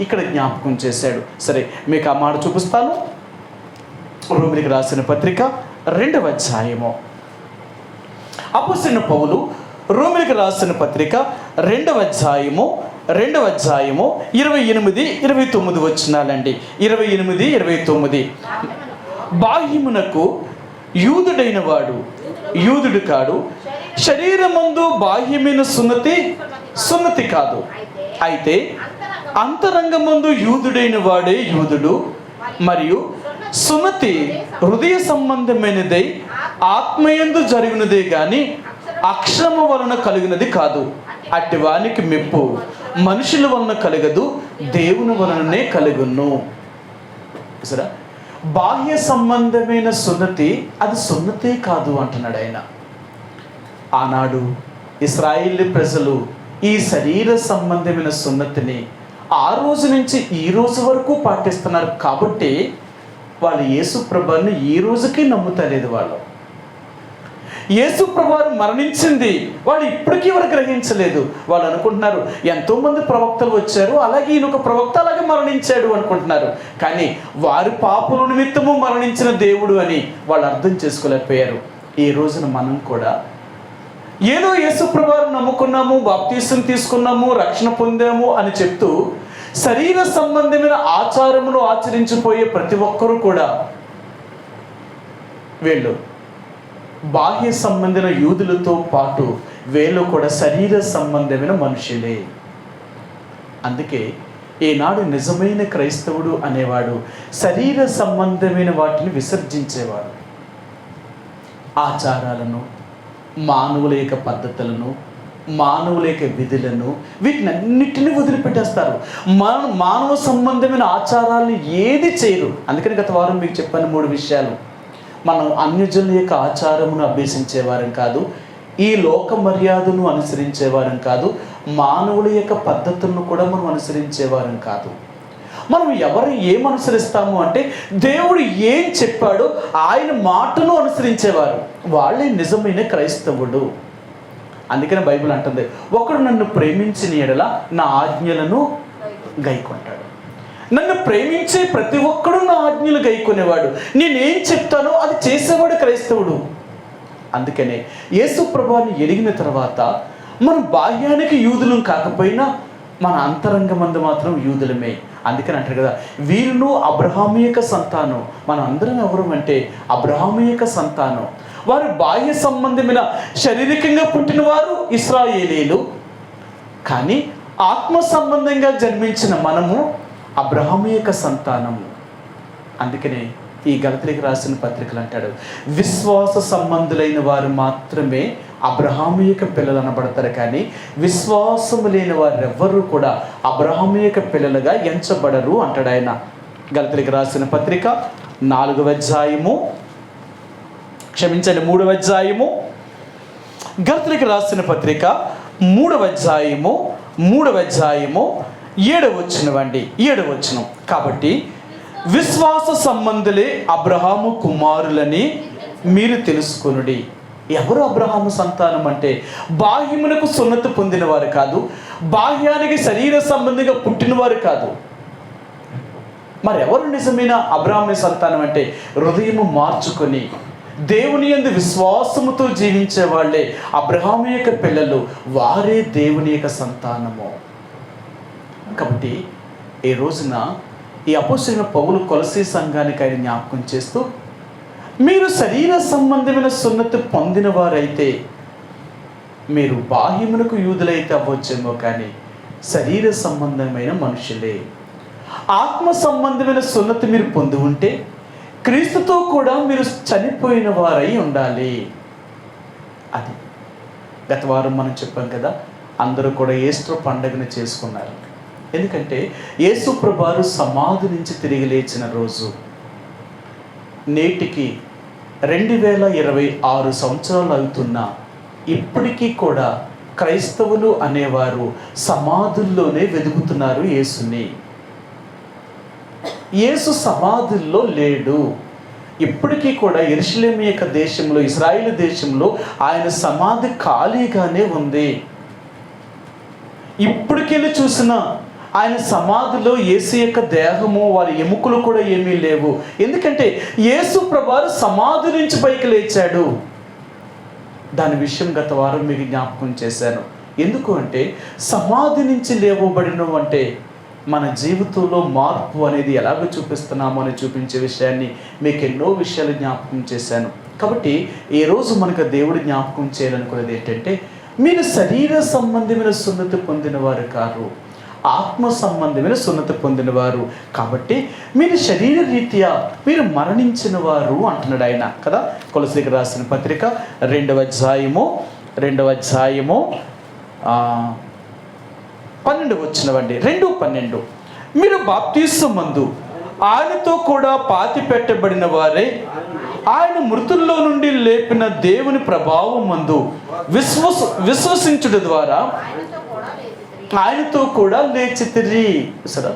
ఇక్కడ జ్ఞాపకం చేశాడు. సరే, మీకు ఆ మాట చూపిస్తాను. రోమిలికి రాసిన పత్రిక 2వ అధ్యాయము. అపోస్తలుడైన పౌలు రోమిలికి రాసిన పత్రిక 2వ అధ్యాయము 28, 29 వచనాలండి. 28, 29. బాహ్యమునకు యూదుడైన వాడు యూదుడు కాడు, శరీరమందు బాహ్యమైన సున్నతి కాదు, అయితే అంతరంగమందు యూదుడైన వాడే యూదుడు, మరియు సున్నతి హృదయ సంబంధమైనదై ఆత్మయందు జరిగినదే గాని అక్షరము వలన కలిగినది కాదు. అట్టి వానికి మెప్పు మనుషుల వలన కలగదు, దేవుని వలననే కలుగును. సరే, బాహ్య సంబంధమైన సున్నతి అది సున్నతే కాదు అంటున్నాడు ఆయన. ఆనాడు ఇశ్రాయేలు ప్రజలు ఈ శరీర సంబంధమైన సున్నతిని ఆ రోజు నుంచి ఈ రోజు వరకు పాటిస్తున్నారు. కాబట్టి వాళ్ళు యేసు ప్రభువుని ఈ రోజుకి నమ్ముతలేదు. వాళ్ళు యేసు ప్రభువు మరణించింది వాళ్ళు ఇప్పటికీ వారు గ్రహించలేదు. వాళ్ళు అనుకుంటున్నారు ఎంతోమంది ప్రవక్తలు వచ్చారు, అలాగే ఈయన ఒక ప్రవక్త అలాగే మరణించాడు అనుకుంటున్నారు. కానీ వారి పాపల నిమిత్తము మరణించిన దేవుడు అని వాళ్ళు అర్థం చేసుకోలేకపోయారు. ఈ రోజున మనం కూడా ఏదో యేసు ప్రభువుని నమ్ముకున్నాము, బాప్తీసం తీసుకున్నాము, రక్షణ పొందాము అని చెప్తూ శరీర సంబంధమైన ఆచారములు ఆచరించిపోయే ప్రతి ఒక్కరూ కూడా వీళ్ళు బాహ్య సంబంధమైన యూదులతో పాటు వీళ్ళు కూడా శరీర సంబంధమైన మనుషులే. అందుకే ఈనాడు నిజమైన క్రైస్తవుడు అనేవాడు శరీర సంబంధమైన వాటిని విసర్జించేవాడు. ఆచారాలను, మానవుల యొక్క పద్ధతులను, మానవుల యొక్క విధులను, వీటినన్నిటిని వదిలిపెట్టేస్తారు. మానవ సంబంధమైన ఆచారాలను ఏది చేయరు. అందుకని గత వారం మీకు చెప్పాను 3 విషయాలు. మనం అన్యజనుల యొక్క ఆచారమును అభ్యసించేవారం కాదు, ఈ లోక మర్యాదను అనుసరించేవారం కాదు, మానవుల యొక్క పద్ధతులను కూడా మనం అనుసరించేవారం కాదు. మనం ఎవరు ఏం అనుసరిస్తాము అంటే దేవుడు ఏం చెప్పాడో ఆయన మాటను అనుసరించేవారు. వాళ్ళే నిజమైన క్రైస్తవుడు. అందుకనే బైబిల్ అంటుంది, ఒకడు నన్ను ప్రేమించిన యెడల నా ఆజ్ఞలను గైకొంటాడు. నన్ను ప్రేమించే ప్రతి ఒక్కడు నా ఆజ్ఞలు గైకొనేవాడు. నేనేం చెప్తానో అది చేసేవాడు క్రైస్తవుడు. అందుకనే యేసు ప్రభువుని ఎరిగిన తర్వాత మనం బాహ్యానికి యూదులం కాకపోయినా మన అంతరంగమందు మాత్రం యూదులమే. అందుకని అంటారు కదా, వీరును అబ్రహాము యొక్క సంతానం. మనం అందరం ఎవరు అంటే అబ్రహాము యొక్క సంతానం. వారు బాహ్య సంబంధమైన శారీరకంగా పుట్టిన వారు ఇశ్రాయేలీలు, కానీ ఆత్మ సంబంధంగా జన్మించిన మనము అబ్రహాము యొక్క సంతానము. అందుకనే ఈ గలతీయులకు రాసిన పత్రికలు అంటాడు, విశ్వాస సంబంధులైన వారు మాత్రమే అబ్రహాము యొక్క పిల్లలు అనబడతారు, కానీ విశ్వాసము లేని వారు ఎవ్వరూ కూడా అబ్రహాము యొక్క పిల్లలుగా ఎంచబడరు అంటాడు ఆయన. గలతీయులకు రాసిన పత్రిక 4వ అధ్యాయము, క్షమించండి 3వ అధ్యాయము. గలతీయులకు రాసిన పత్రిక 3వ అధ్యాయము 7వ వచనం. కాబట్టి విశ్వాస సంబంధులే అబ్రహాము కుమారులని మీరు తెలుసుకొనుడి. ఎవరు అబ్రహాము సంతానం అంటే బాహ్యమునకు సున్నతి పొందిన వారు కాదు, బాహ్యానికి శరీర సంబంధిగా పుట్టినవారు కాదు. మరి ఎవరు నిజమైన అబ్రహాము సంతానం అంటే హృదయము మార్చుకొని దేవుని యందు విశ్వాసముతో జీవించే వాళ్ళే అబ్రహాము యొక్క పిల్లలు. వారే దేవుని యొక్క సంతానము. కాబట్టి ఈ రోజున ఈ అపోస్తలుడైన పౌలు కొలసీ సంఘానికి ఆయన జ్ఞాపకం చేస్తూ, మీరు శరీర సంబంధమైన సున్నతి పొందిన వారైతే మీరు బాహ్యమునకు యూదులైతే అవ్వచ్చేమో, కానీ శరీర సంబంధమైన మనుషులే. ఆత్మ సంబంధమైన సున్నతి మీరు పొంది ఉంటే క్రీస్తుతో కూడా మీరు చనిపోయిన వారై ఉండాలి. అది గత వారం మనం చెప్పాం కదా, అందరూ కూడా ఈస్టర్ పండుగను చేసుకున్నారు. ఎందుకంటే యేసు ప్రభువారు సమాధి నుంచి తిరిగి లేచిన రోజు. నేటికి 2026 సంవత్సరాలు అవుతున్నా ఇప్పటికీ కూడా క్రైస్తవులు అనేవారు సమాధుల్లోనే వెతుకుతున్నారు యేసుని. యేసు సమాధుల్లో లేడు. ఇప్పటికీ కూడా యెరూషలేము యొక్క దేశంలో, ఇశ్రాయేలు దేశంలో ఆయన సమాధి ఖాళీగానే ఉంది. ఇప్పటికెళ్ళి చూసినా ఆయన సమాధిలో యేసు యొక్క దేహము, వారి ఎముకలు కూడా ఏమీ లేవు. ఎందుకంటే యేసు ప్రభువారు సమాధి నుంచి పైకి లేచాడు. దాని విషయం గత వారం మీకు జ్ఞాపకం చేశాను. ఎందుకు అంటే సమాధి నుంచి లేవబడిన అంటే మన జీవితంలో మార్పు అనేది ఎలాగో చూపిస్తున్నామో అని చూపించే విషయాన్ని మీకు ఎన్నో విషయాలు జ్ఞాపకం చేశాను. కాబట్టి ఈరోజు మనకు దేవుడు జ్ఞాపకం చేయాలనుకునేది ఏంటంటే, మీరు శరీర సంబంధమైన సున్నతి పొందినవారు కారు, ఆత్మ సంబంధమైన సున్నతి పొందినవారు. కాబట్టి మీరు శరీర రీత్యా మీరు మరణించిన వారు అంటున్నాడు ఆయన కదా. కొలసీకి రాసిన పత్రిక 2వ అధ్యాయము 12 వచ్చినవండి. 2:12 మీరు బాప్తిస్మమందు ఆయనతో కూడా పాతి పెట్టబడిన వారే ఆయన మృతుల్లో నుండి లేపిన దేవుని ప్రభావం మందు విశ్వసించుట ద్వారా ఆయనతో కూడా లేచితిరి. సరే,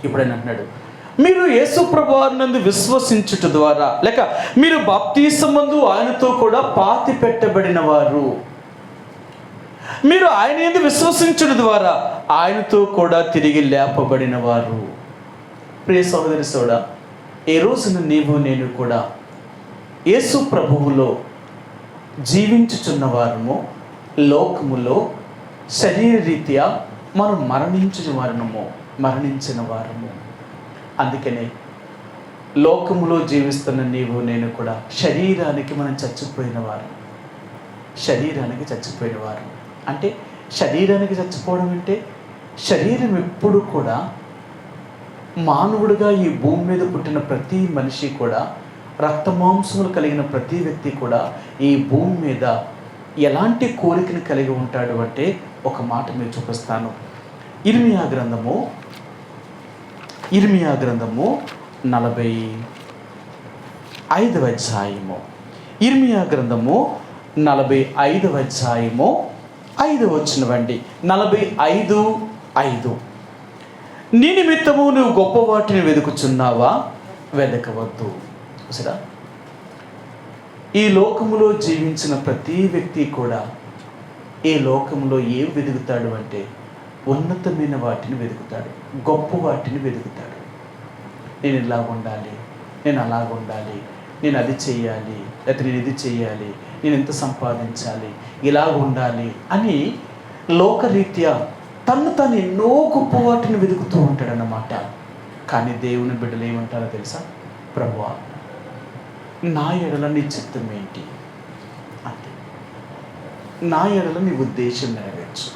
ఇప్పుడు ఆయన అంటున్నాడు, మీరు యేసు ప్రభువారినందు విశ్వసించుట ద్వారా, లేక మీరు బాప్తిస్మమందు ఆయనతో కూడా పాతి పెట్టబడిన వారు, మీరు ఆయన యందు విశ్వసించుట ద్వారా ఆయనతో కూడా తిరిగి లేపబడిన వారు. ప్రియ సహోదరి సోడా, ఏ రోజున నీవు నేను కూడా యేసు ప్రభువులో జీవించుచున్న వారము, లోకములో శరీర రీత్యా మనం మరణించిన వారము. అందుకనే లోకములో జీవిస్తున్న నీవు నేను కూడా శరీరానికి మనం చచ్చిపోయిన వారు. అంటే శరీరానికి చచ్చిపోవడం అంటే, శరీరం ఎప్పుడు కూడా మానవుడిగా ఈ భూమి మీద పుట్టిన ప్రతి మనిషి కూడా, రక్తమాంసములు కలిగిన ప్రతి వ్యక్తి కూడా ఈ భూమి మీద ఎలాంటి కోరికను కలిగి ఉంటాడు అంటే, ఒక మాట మీరు చూపిస్తాను. ఇర్మియా గ్రంథము 45వ అధ్యాయము. ఇర్మియా గ్రంథము 45వ అధ్యాయము 5వ వచనమండి. 45:5 నీ నిమిత్తము నువ్వు గొప్ప వాటిని వెతుకుచున్నావా? వెదకవద్దు. సరే, ఈ లోకములో జీవించిన ప్రతి వ్యక్తి కూడా ఈ లోకంలో ఏం వెతుకుతాడు అంటే, ఉన్నతమైన వాటిని వెతుకుతాడు, గొప్ప వాటిని వెతుకుతాడు. నేను ఇలా ఉండాలి, నేను అలాగ ఉండాలి, నేను అది చెయ్యాలి, లేకపోతే నేను ఇది చెయ్యాలి, నేను ఎంత సంపాదించాలి, ఇలాగ ఉండాలి అని లోకరీత్యా తను ఎన్నో గొప్ప వాటిని వెతుకుతూ ఉంటాడన్నమాట. కానీ దేవుని బిడ్డలు ఏమంటారో తెలుసా? ప్రభువా, నా ఎడల నీ చిత్తం ఏంటి అంటే, నా ఎడల నీ ఉద్దేశం నెరవేర్చు.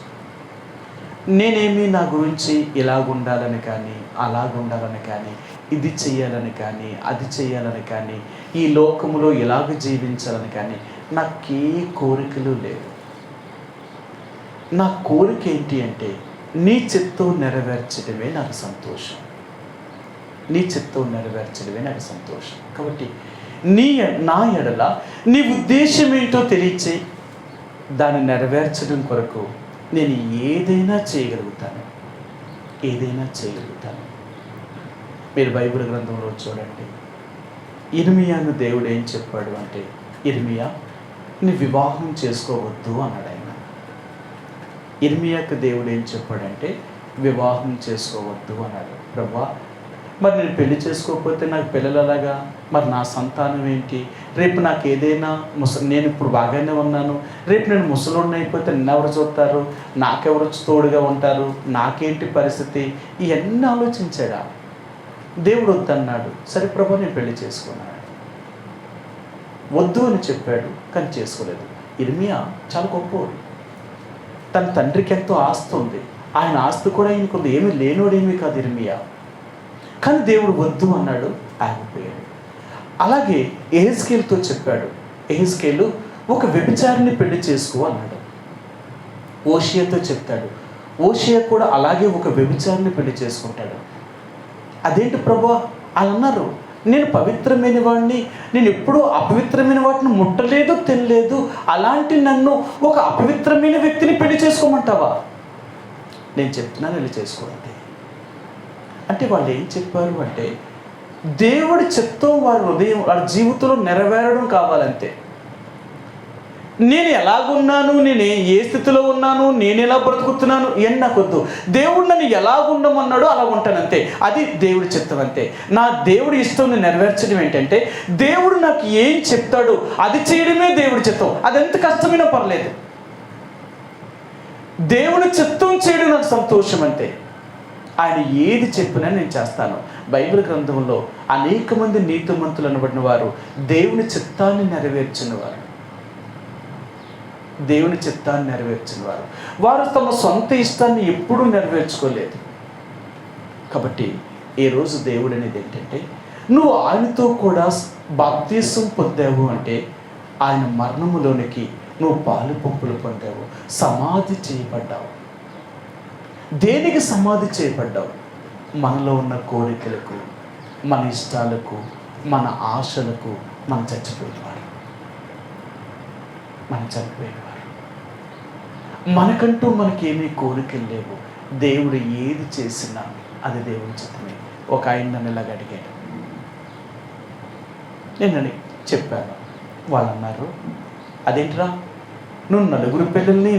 నేనేమి నా గురించి ఇలాగుండాలని కానీ, అలాగుండాలని కానీ, ఇది చెయ్యాలని కానీ, అది చెయ్యాలని కానీ, ఈ లోకములో ఇలాగ జీవించాలని కానీ నాకే కోరికలు లేవు. నా కోరిక ఏంటి అంటే, నీ చిత్తం నెరవేర్చడమే నాకు సంతోషం. కాబట్టి నా ఎడల నీ ఉద్దేశం ఏంటో తెలియచేయి. దాన్ని నెరవేర్చడం కొరకు నేను ఏదైనా చేయగలుగుతాను. మీరు బైబిల్ గ్రంథంలో చూడండి, ఇర్మియాను దేవుడు ఏం చెప్పాడు అంటే, ఇర్మియా నీ వివాహం చేసుకోవద్దు అన్నాడు ఆయన. ఇర్మియాకు దేవుడు ఏం చెప్పాడంటే, వివాహం చేసుకోవద్దు అన్నాడు. ప్రభువా, మరి నేను పెళ్లి చేసుకోకపోతే నాకు పిల్లలు అలాగా, మరి నా సంతానం ఏంటి? రేపు నాకు ఏదైనా నేను ఇప్పుడు బాగానే ఉన్నాను, రేపు నేను ముసలోడిని అయిపోతే నిన్నెవరు చూస్తారు, నాకెవరు తోడుగా ఉంటారు, నాకేంటి పరిస్థితి? ఇవన్నీ ఆలోచించాడా? దేవుడు వద్దన్నాడు. సరే ప్రభు, నేను పెళ్లి చేసుకున్నాను. వద్దు అని చెప్పాడు, కానీ చేసుకోలేదు. ఇర్మియా చాలా గొప్పవాడు. తన తండ్రికి ఎంతో ఆస్తి ఉంది. ఆయన ఆస్తి కూడా ఈయనకుంది. ఏమీ లేనోడేమీ కాదు ఇర్మియా. కానీ దేవుడు వద్దు అన్నాడు, ఆగిపోయాడు. అలాగే ఎహెజ్కేలుతో చెప్పాడు. ఎహెజ్కేలు ఒక వ్యభిచారిని పెళ్లి చేసుకో అన్నాడు. ఓషియాతో చెప్తాడు. ఓషియా కూడా అలాగే ఒక వ్యభిచారిని పెళ్లి చేసుకుంటాడు. అదేంటి ప్రభువా అని అన్నారు. నేను పవిత్రమైన వాడిని, నేను ఎప్పుడూ అపవిత్రమైన వాటిని ముట్టలేదు, తినలేదు, అలాంటి నన్ను ఒక అపవిత్రమైన వ్యక్తిని పెళ్లి చేసుకోమంటావా? నేను చెప్తున్నాను, వెళ్ళి చేసుకోండి. అంటే వాళ్ళు ఏం చెప్పారు అంటే, దేవుడి చిత్తం వారి హృదయం, వారి జీవితంలో నెరవేరడం కావాలంతే. నేను ఎలాగున్నాను, నేను ఏ స్థితిలో ఉన్నాను, నేను ఎలా బ్రతుకుతున్నాను ఇవన్నీ నాకు వద్దు. దేవుడు నన్ను ఎలాగుండమన్నాడో అలా ఉంటానంతే. అది దేవుడి చిత్తం అంతే. నా దేవుడి ఇష్టం నెరవేర్చడం ఏంటంటే, దేవుడు నాకు ఏం చెప్తాడో అది చేయడమే దేవుడి చిత్తం. అది ఎంత కష్టమైనా పర్లేదు. దేవుని చిత్తం చేయడం నాకు సంతోషం అంతే. ఆయన ఏది చెప్పినా నేను చేస్తాను. బైబిల్ గ్రంథంలో అనేక మంది నీతిమంతులు అనబడిన వారు దేవుని చిత్తాన్ని నెరవేర్చిన వారు, దేవుని చిత్తాన్ని నెరవేర్చిన వారు. వారు తమ సొంత ఇష్టాన్ని ఎప్పుడూ నెరవేర్చుకోలేదు. కాబట్టి ఈరోజు దేవుడు అనేది ఏంటంటే, నువ్వు ఆయనతో కూడా బాప్తీసం పొందావు అంటే ఆయన మరణములోనికి నువ్వు పాలు పంపులు పొందావు, సమాధి చేయబడ్డావు. దేనికి సమాధి చేయబడ్డావు? మనలో ఉన్న కోరికలకు, మన ఇష్టాలకు, మన ఆశలకు మనం చచ్చిపోయేవారు. మనకంటూ మనకేమీ కోరికలు లేవు. దేవుడు ఏది చేసినా అది దేవుని చిత్తమే. ఒక ఆయన నన్ను ఇలాగ అడిగాడు. నేను చెప్పాను. వాళ్ళు అన్నారు, అదేంటిరా నువ్వు 4 పిల్లల్ని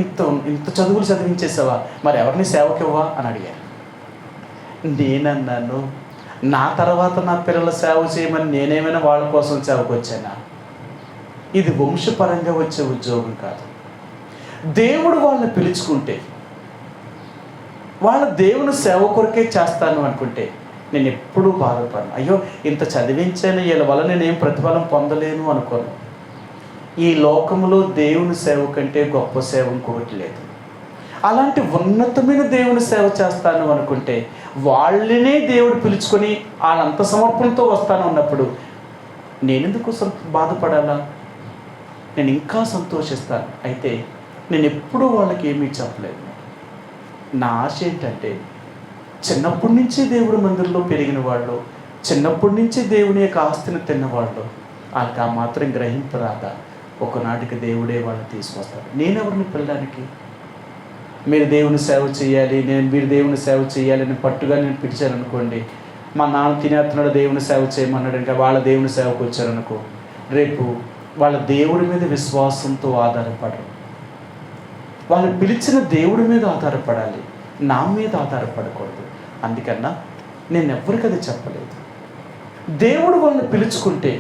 ఇంత చదువులు చదివించేసావా, మరి ఎవరిని సేవకివ్వా అని అడిగారు. నేనన్నాను, నా తర్వాత నా పిల్లల సేవ చేయమని నేనేమైనా వాళ్ళ కోసం సేవకు వచ్చానా? ఇది వంశపరంగా వచ్చే ఉద్యోగం కాదు. దేవుడు వాళ్ళని పిలుచుకుంటే, వాళ్ళ దేవుని సేవ కొరకే చేస్తాను అనుకుంటే నేను ఎప్పుడూ బాధపడను. అయ్యో ఇంత చదివించాను, వీళ్ళ వల్ల నేనేం ప్రతిఫలం పొందలేను అనుకోను. ఈ లోకంలో దేవుని సేవ కంటే గొప్ప సేవ ఇంకొకటి లేదు. అలాంటి ఉన్నతమైన దేవుని సేవ చేస్తాను అనుకుంటే వాళ్ళనే దేవుడు పిలుచుకొని వాళ్ళంత సమర్పణతో వస్తాను అన్నప్పుడు నేనెందుకు బాధపడాలా? నేను ఇంకా సంతోషిస్తాను. అయితే నేను ఎప్పుడూ వాళ్ళకి ఏమీ చెప్పలేదు. నా ఆశ ఏంటంటే, చిన్నప్పటి నుంచి దేవుడి మందిరంలో పెరిగిన వాళ్ళు, చిన్నప్పటి నుంచి దేవుని యొక్క ఆస్తిని తిన్నవాళ్ళు, వాళ్ళకి ఆ మాత్రం గ్రహింపరాదా? ఒకనాటికి దేవుడే వాళ్ళని తీసుకొస్తాడు. నేనెవరిని పిల్లడానికి? మీరు దేవుని సేవ చేయాలి, మీరు దేవుని సేవ చేయాలని పట్టుగా నేను పిలిచాను అనుకోండి, మా నాన్న తినేస్తున్నాడు దేవుని సేవ చేయమన్నాడు, ఇంకా వాళ్ళ దేవుని సేవకు వచ్చారనుకో, రేపు వాళ్ళ దేవుడి మీద విశ్వాసంతో ఆధారపడరు. వాళ్ళు పిలిచిన దేవుడి మీద ఆధారపడాలి, నా మీద ఆధారపడకూడదు. అందుకన్నా నేను ఎవరికి అది చెప్పలేదు. దేవుడు వాళ్ళని పిలుచుకుంటే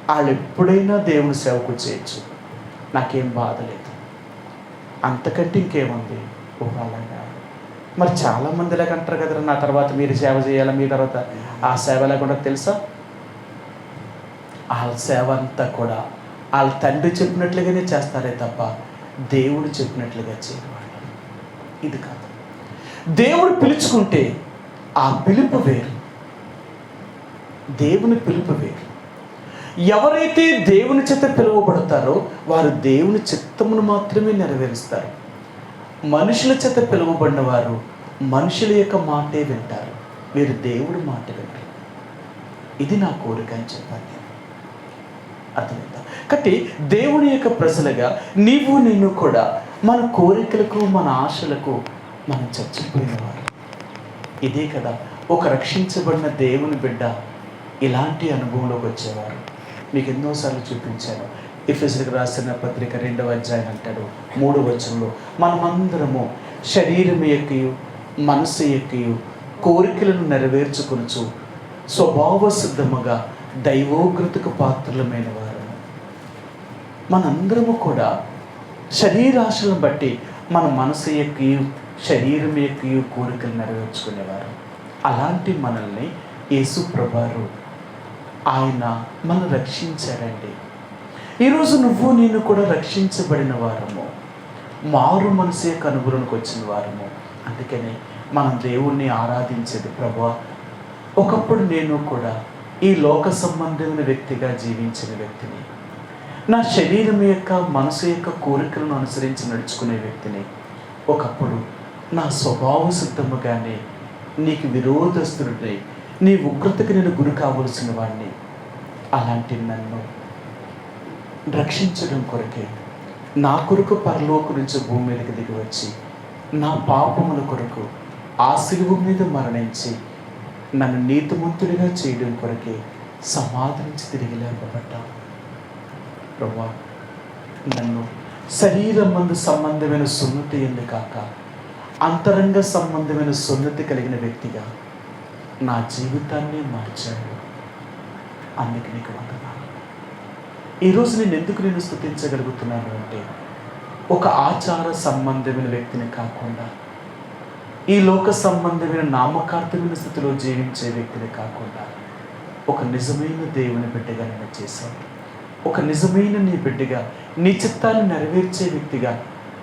వాళ్ళు ఎప్పుడైనా దేవుని సేవకు చేయొచ్చు, నాకేం బాధ లేదు. అంతకంటే ఇంకేముంది? అలాగా మరి చాలామంది ఇలాగ అంటారు కదా, నా తర్వాత మీరు సేవ చేయాలా, మీ తర్వాత ఆ సేవ లేకుండా తెలుసా? వాళ్ళ సేవ అంతా కూడా వాళ్ళ తండ్రి చెప్పినట్లుగానే చేస్తారే తప్ప దేవుడు చెప్పినట్లుగా చేయవాళ్ళు. ఇది కాదు. దేవుడు పిలుచుకుంటే ఆ పిలుపు వేరు, దేవుని పిలుపు వేరు. ఎవరైతే దేవుని చేత పిలువబడతారో వారు దేవుని చిత్తమును మాత్రమే నెరవేరుస్తారు. మనుషుల చేత పిలువబడిన వారు మనుషుల యొక్క మాటే వింటారు, వీరు దేవుడి మాట వింటారు. ఇది నా కోరిక అని చెప్పాను నేను. అర్థమైందా? కాబట్టి దేవుని యొక్క ప్రజలుగా నీవు నేను కూడా మన కోరికలకు, మన ఆశలకు మనం చచ్చిపోయినవారు. ఇదే కదా ఒక రక్షించబడిన దేవుని బిడ్డ ఇలాంటి అనుభవంలోకి వచ్చేవారు. మీకు ఎన్నోసార్లు చూపించాను. ఎఫెసీయులకు రాసిన పత్రిక 2వ అధ్యాయం అంటాడు 3వ వచనంలో, మనమందరము శరీరం యొక్కయు మనసు యొక్కయు కోరికలను నెరవేర్చుకొనుచు స్వభావ సిద్ధముగా దైవోగ్రతకు పాత్రులమైన వారు. మనందరము కూడా శరీరాశలను బట్టి మన మనసు యొక్కయు శరీరం యొక్కయు కోరికలు నెరవేర్చుకునేవారు. అలాంటి మనల్ని యేసు ప్రభువారు ఆయన మనం రక్షించారండి. ఈరోజు నువ్వు నేను కూడా రక్షించబడిన వారము, మారు మనసు యొక్క అనుభవంలోకి వచ్చిన వారము. అందుకని మనం దేవుణ్ణి ఆరాధించేది, ప్రభువా ఒకప్పుడు నేను కూడా ఈ లోక సంబంధమైన వ్యక్తిగా జీవించిన వ్యక్తిని, నా శరీరం యొక్క మనసు యొక్క కోరికలను అనుసరించి నడుచుకునే వ్యక్తిని. ఒకప్పుడు నా స్వభావ సిద్ధముగానే నీకు విరోధస్తుడిని, నీ ఉగ్రతకి నేను గురి కావలసిన వాడిని. అలాంటి నన్ను రక్షించడం కొరకే నా కొరకు పరలోకం నుంచి భూమి మీదకి దిగి వచ్చి నా పాపముల కొరకు ఆ సిలువ మీద మరణించి నన్ను నీతిమంతుడిగా చేయడం కొరకే సమాధి నుంచి తిరిగి లేపబడ్డాను. ప్రభువా, నన్ను శరీరమందు సంబంధమైన సున్నతి ఎందు కాక అంతరంగ సంబంధమైన సున్నతి కలిగిన వ్యక్తిగా నా జీవితాన్ని మార్చాడు. అందుకు నీకు వందనాలు. ఈరోజు నేను స్తుతించగలుగుతున్నాను అంటే, ఒక ఆచార సంబంధమైన వ్యక్తిని కాకుండా, ఈ లోక సంబంధమైన నామకార్థమైన స్థితిలో జీవించే వ్యక్తిని కాకుండా, ఒక నిజమైన దేవుని బిడ్డగా నేను చేశాను. ఒక నిజమైన నీ బిడ్డగా, నీ చిత్తాన్ని నెరవేర్చే వ్యక్తిగా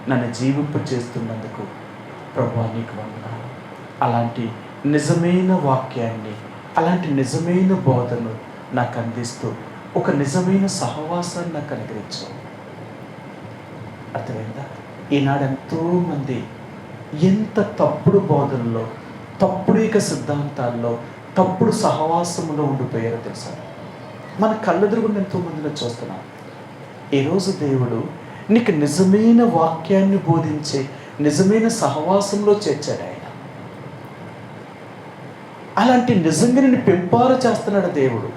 నన్ను జీవింప చేస్తున్నందుకు ప్రభువా నీకు వందనాలు. అలాంటి నిజమైన వాక్యాన్ని, అలాంటి నిజమైన బోధను నాకు అందిస్తూ ఒక నిజమైన సహవాసాన్ని నాకు అనుగ్రహించావు. అర్థమైందా? ఈనాడు ఎంతోమంది ఎంత తప్పుడు బోధనలో, తప్పుడు సిద్ధాంతాల్లో, తప్పుడు సహవాసంలో ఉండిపోయారో తెలుసా? మన కళ్ళెదురుగుండా ఎంతోమందిని చూస్తున్నాం. ఈరోజు దేవుడు నీకు నిజమైన వాక్యాన్ని బోధించే నిజమైన సహవాసంలో చేర్చాడు ఆయన. అలాంటి నిజంగా నిన్ను పెంపారు చేస్తున్నాడు దేవుడు.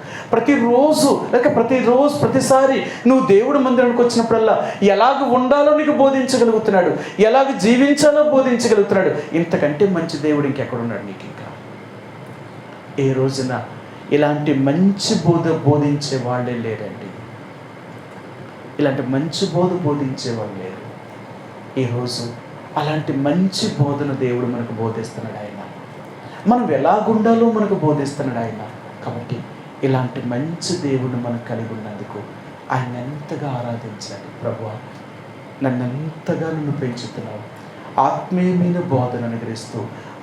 ప్రతిసారి నువ్వు దేవుడి మందిరానికి వచ్చినప్పుడల్లా ఎలాగ ఉండాలో నీకు బోధించగలుగుతున్నాడు, ఎలాగ జీవించాలో బోధించగలుగుతున్నాడు. ఇంతకంటే మంచి దేవుడు ఇంకెక్కడున్నాడు నీకు? ఇంకా ఏ రోజున ఇలాంటి మంచి బోధించే వాళ్ళే లేరండి. ఇలాంటి మంచి బోధించే వాళ్ళు లేరు. ఈరోజు అలాంటి మంచి బోధన దేవుడు మనకు బోధిస్తున్నాడు ఆయన. మనం ఎలాగుండాలో మనకు బోధిస్తున్నాడు ఆయన. కాబట్టి ఇలాంటి మంచి దేవుడిని మనం కలిగి ఉన్నందుకు ఆయన ఎంతగా ఆరాధించాలి. ప్రభువా, నన్ను పెంచుతున్నావు. ఆత్మీయమైన బోధన అనుగ్రహిస్తూ,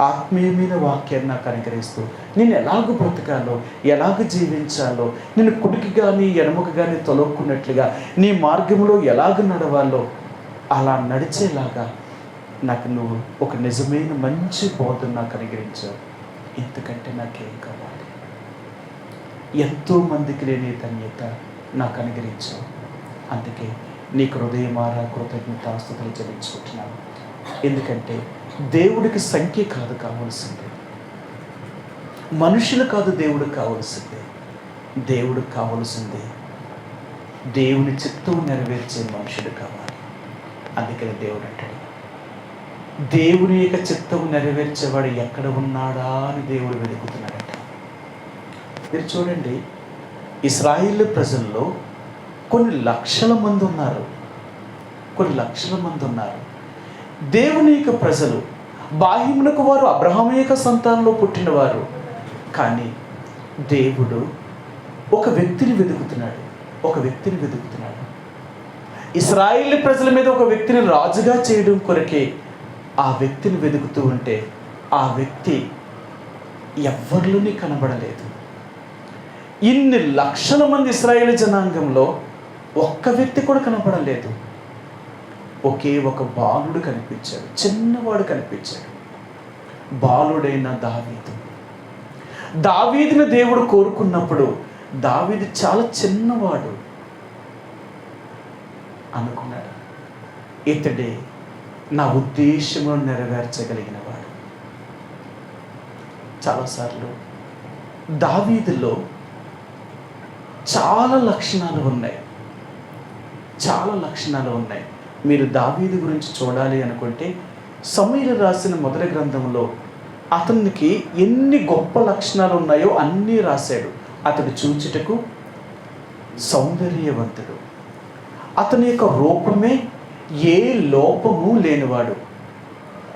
ఆత్మీయమైన వాక్యాన్ని నాకు అనుగ్రహిస్తూ, నేను ఎలాగ బ్రతకాలో, ఎలాగ జీవించాలో, నేను కుడికి కానీ ఎడమకు కానీ తొలక్కున్నట్లుగా నీ మార్గంలో ఎలాగ నడవాలో అలా నడిచేలాగా నాకు నువ్వు ఒక నిజమైన మంచి బోధన నాకు అనుగ్రహించావు. ఇంతకంటే నాకేం కావాలి? ఎంతోమందికి లేని ధన్యత నాకు అనుగ్రహించావు. అందుకే నీకు హృదయమారా కృతజ్ఞతాస్తుతులు చెల్లించుకుంటున్నాను. ఎందుకంటే దేవుడికి సంఖ్య కాదు కావాల్సింది, మనుషులు కాదు దేవుడికి కావాల్సింది. దేవుడికి కావాల్సింది దేవుని చిత్తం నెరవేర్చే మనుషులు కావాలి. అందుకని దేవుడు అంటాడు, దేవుని యొక్క చిత్తం నెరవేర్చేవాడు ఎక్కడ ఉన్నాడా అని దేవుడు వెతుకుతున్నాడట. మీరు చూడండి, ఇశ్రాయేలు ప్రజల్లో కొన్ని లక్షల మంది ఉన్నారు. దేవుని యొక్క ప్రజలు, బాహ్యమునకు వారు అబ్రహాము యొక్క సంతానంలో పుట్టినవారు. కానీ దేవుడు ఒక వ్యక్తిని వెతుకుతున్నాడు. ఇశ్రాయేలు ప్రజల మీద ఒక వ్యక్తిని రాజుగా చేయడం కొరకే ఆ వ్యక్తిని వెతుకుతూ ఉంటే ఆ వ్యక్తి ఎవ్వరిలోని కనబడలేదు. ఇన్ని లక్షల మంది ఇశ్రాయేలు జనాంగంలో ఒక్క వ్యక్తి కూడా కనబడలేదు. ఒకే ఒక బాలుడు కనిపించాడు, చిన్నవాడు కనిపించాడు. బాలుడైన దావీదుని దేవుడు కోరుకున్నప్పుడు దావీదు చాలా చిన్నవాడు అనుకున్నాడు. ఇతడే నా ఉద్దేశమును నెరవేర్చగలిగిన వాడు. చాలాసార్లు దావీదులో చాలా లక్షణాలు ఉన్నాయి. మీరు దావీదు గురించి చూడాలి అనుకుంటే సమూయేలు రాసిన మొదటి గ్రంథంలో అతనికి ఎన్ని గొప్ప లక్షణాలు ఉన్నాయో అన్నీ రాశాడు. అతడు చూచుటకు సౌందర్యవంతుడు, అతని యొక్క రూపమే ఏ లోపము లేనివాడు.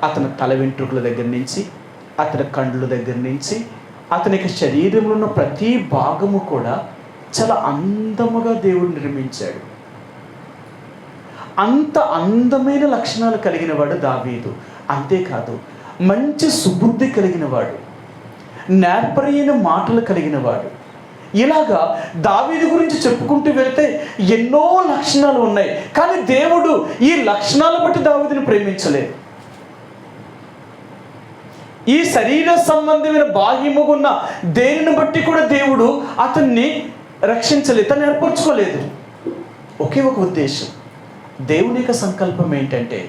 అతని తల వెంట్రుకల దగ్గర నుంచి, అతని కండ్ల దగ్గర నుంచి, అతని యొక్క శరీరంలో ఉన్న ప్రతి భాగము కూడా చాలా అందముగా దేవుడు నిర్మించాడు. అంత అందమైన లక్షణాలు కలిగిన వాడు దావీదు. అంతేకాదు, మంచి సుబుద్ధి కలిగిన వాడు. నేర్పరైన మాటలు కలిగిన వాడు. ఇలాగా దావీదు గురించి చెప్పుకుంటూ వెళితే ఎన్నో లక్షణాలు ఉన్నాయి. కానీ దేవుడు ఈ లక్షణాలను బట్టి దావీదుని ప్రేమించలేదు. ఈ శరీర సంబంధమైన బాహ్యముగా ఉన్న దేనిని బట్టి కూడా దేవుడు అతన్ని రక్షించలేదు, తను ఏర్పరచుకోలేదు. ఒకే ఒక ఉద్దేశం. దేవుని యొక్క సంకల్పం ఏంటంటే,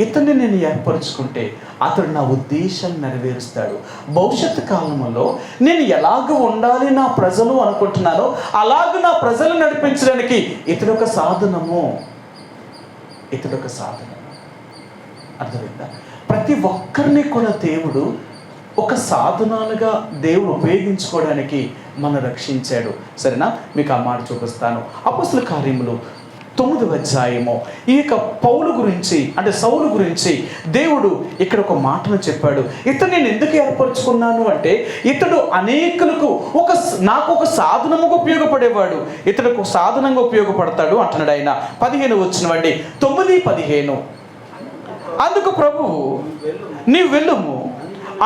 ఇతన్ని నేను ఏర్పరచుకుంటే అతడు నా ఉద్దేశాన్ని నెరవేరుస్తాడు. భవిష్యత్తు కాలంలో నేను ఎలాగ ఉండాలి నా ప్రజలు అనుకుంటున్నానో అలాగ నా ప్రజలు నడిపించడానికి ఇతడొక సాధనము. అర్థమైందా? ప్రతి ఒక్కరిని కూడా దేవుడు ఒక సాధనాలుగా దేవుడు ఉపయోగించుకోవడానికి మనం రక్షించాడు. సరేనా? మీకు ఆ మాట చూపిస్తాను. అపొస్తలుల కార్యములు 9వ అధ్యాయము ఈ యొక్క పౌలు గురించి, అంటే సౌలు గురించి దేవుడు ఇక్కడ ఒక మాటను చెప్పాడు. ఇతను నేను ఎందుకు ఏర్పరచుకున్నాను అంటే, ఇతడు అనేకులకు నాకు ఒక సాధనముగా ఉపయోగపడేవాడు, ఇతడుకు సాధనంగా ఉపయోగపడతాడు అంటున్నాడు ఆయన. 15 వచ్చినవండి, 9:15. అందుకు ప్రభువు, నీవు వెళ్ళుము,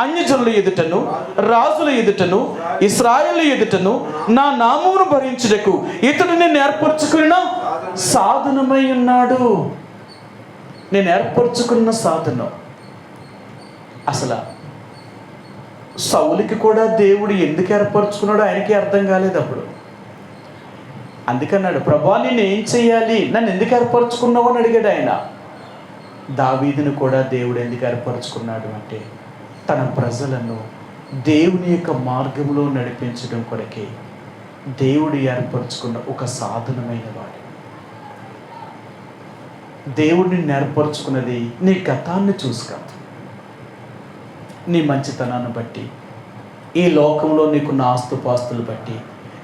అన్యజనుల ఎదుటను రాజుల ఎదుటను ఇశ్రాయేలు ఎదుటను నా నామమును భరించుటకు ఇతడు నేను ఏర్పరచుకున్న సాధనమై ఉన్నాడు. నేను ఏర్పరచుకున్న సాధనం. అసలు సౌలుకి కూడా దేవుడు ఎందుకు ఏర్పరచుకున్నాడో ఆయనకి అర్థం కాలేదు అప్పుడు. అందుకన్నాడు, ప్రభా నేను ఏం చెయ్యాలి, నన్ను ఎందుకు ఏర్పరచుకున్నావు అని అడిగాడు ఆయన. దావీదును కూడా దేవుడు ఎందుకు ఏర్పరచుకున్నాడు అంటే, తన ప్రజలను దేవుని యొక్క మార్గంలో నడిపించడం కొరకే దేవుడు ఏర్పరచుకున్న ఒక సాధనమైన వాడు. దేవుడిని ఏర్పరచుకున్నది నీ గతాన్ని చూసి కాదు, నీ మంచితనాన్ని బట్టి, ఈ లోకంలో నీకున్న ఆస్తుపాస్తులు బట్టి,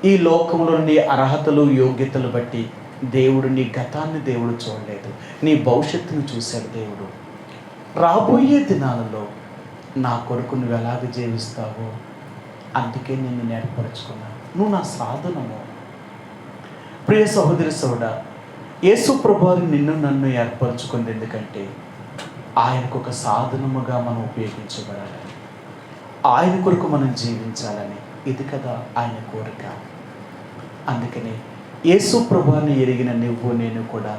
ఈ లోకంలో నీ అర్హతలు యోగ్యతలు బట్టి దేవుడు నీ గతాన్ని దేవుడు చూడలేదు, నీ భవిష్యత్తును చూశాడు దేవుడు. రాబోయే దినాలలో నా కొరకు నువ్వు ఎలాగ జీవిస్తావో అందుకే నిన్ను ఏర్పరచుకున్నాను, నువ్వు నా సాధనము. ప్రియ సహోదరి సోదరుడా, యేసు ప్రభువు నిన్ను నన్ను ఏర్పరచుకుంది ఎందుకంటే ఆయనకు ఒక సాధనముగా మనం ఉపయోగించబడాలని, ఆయన కొరకు మనం జీవించాలని. ఇది కదా ఆయన కోరిక. అందుకని యేసు ప్రభువుని ఎరిగిన నువ్వు నేను కూడా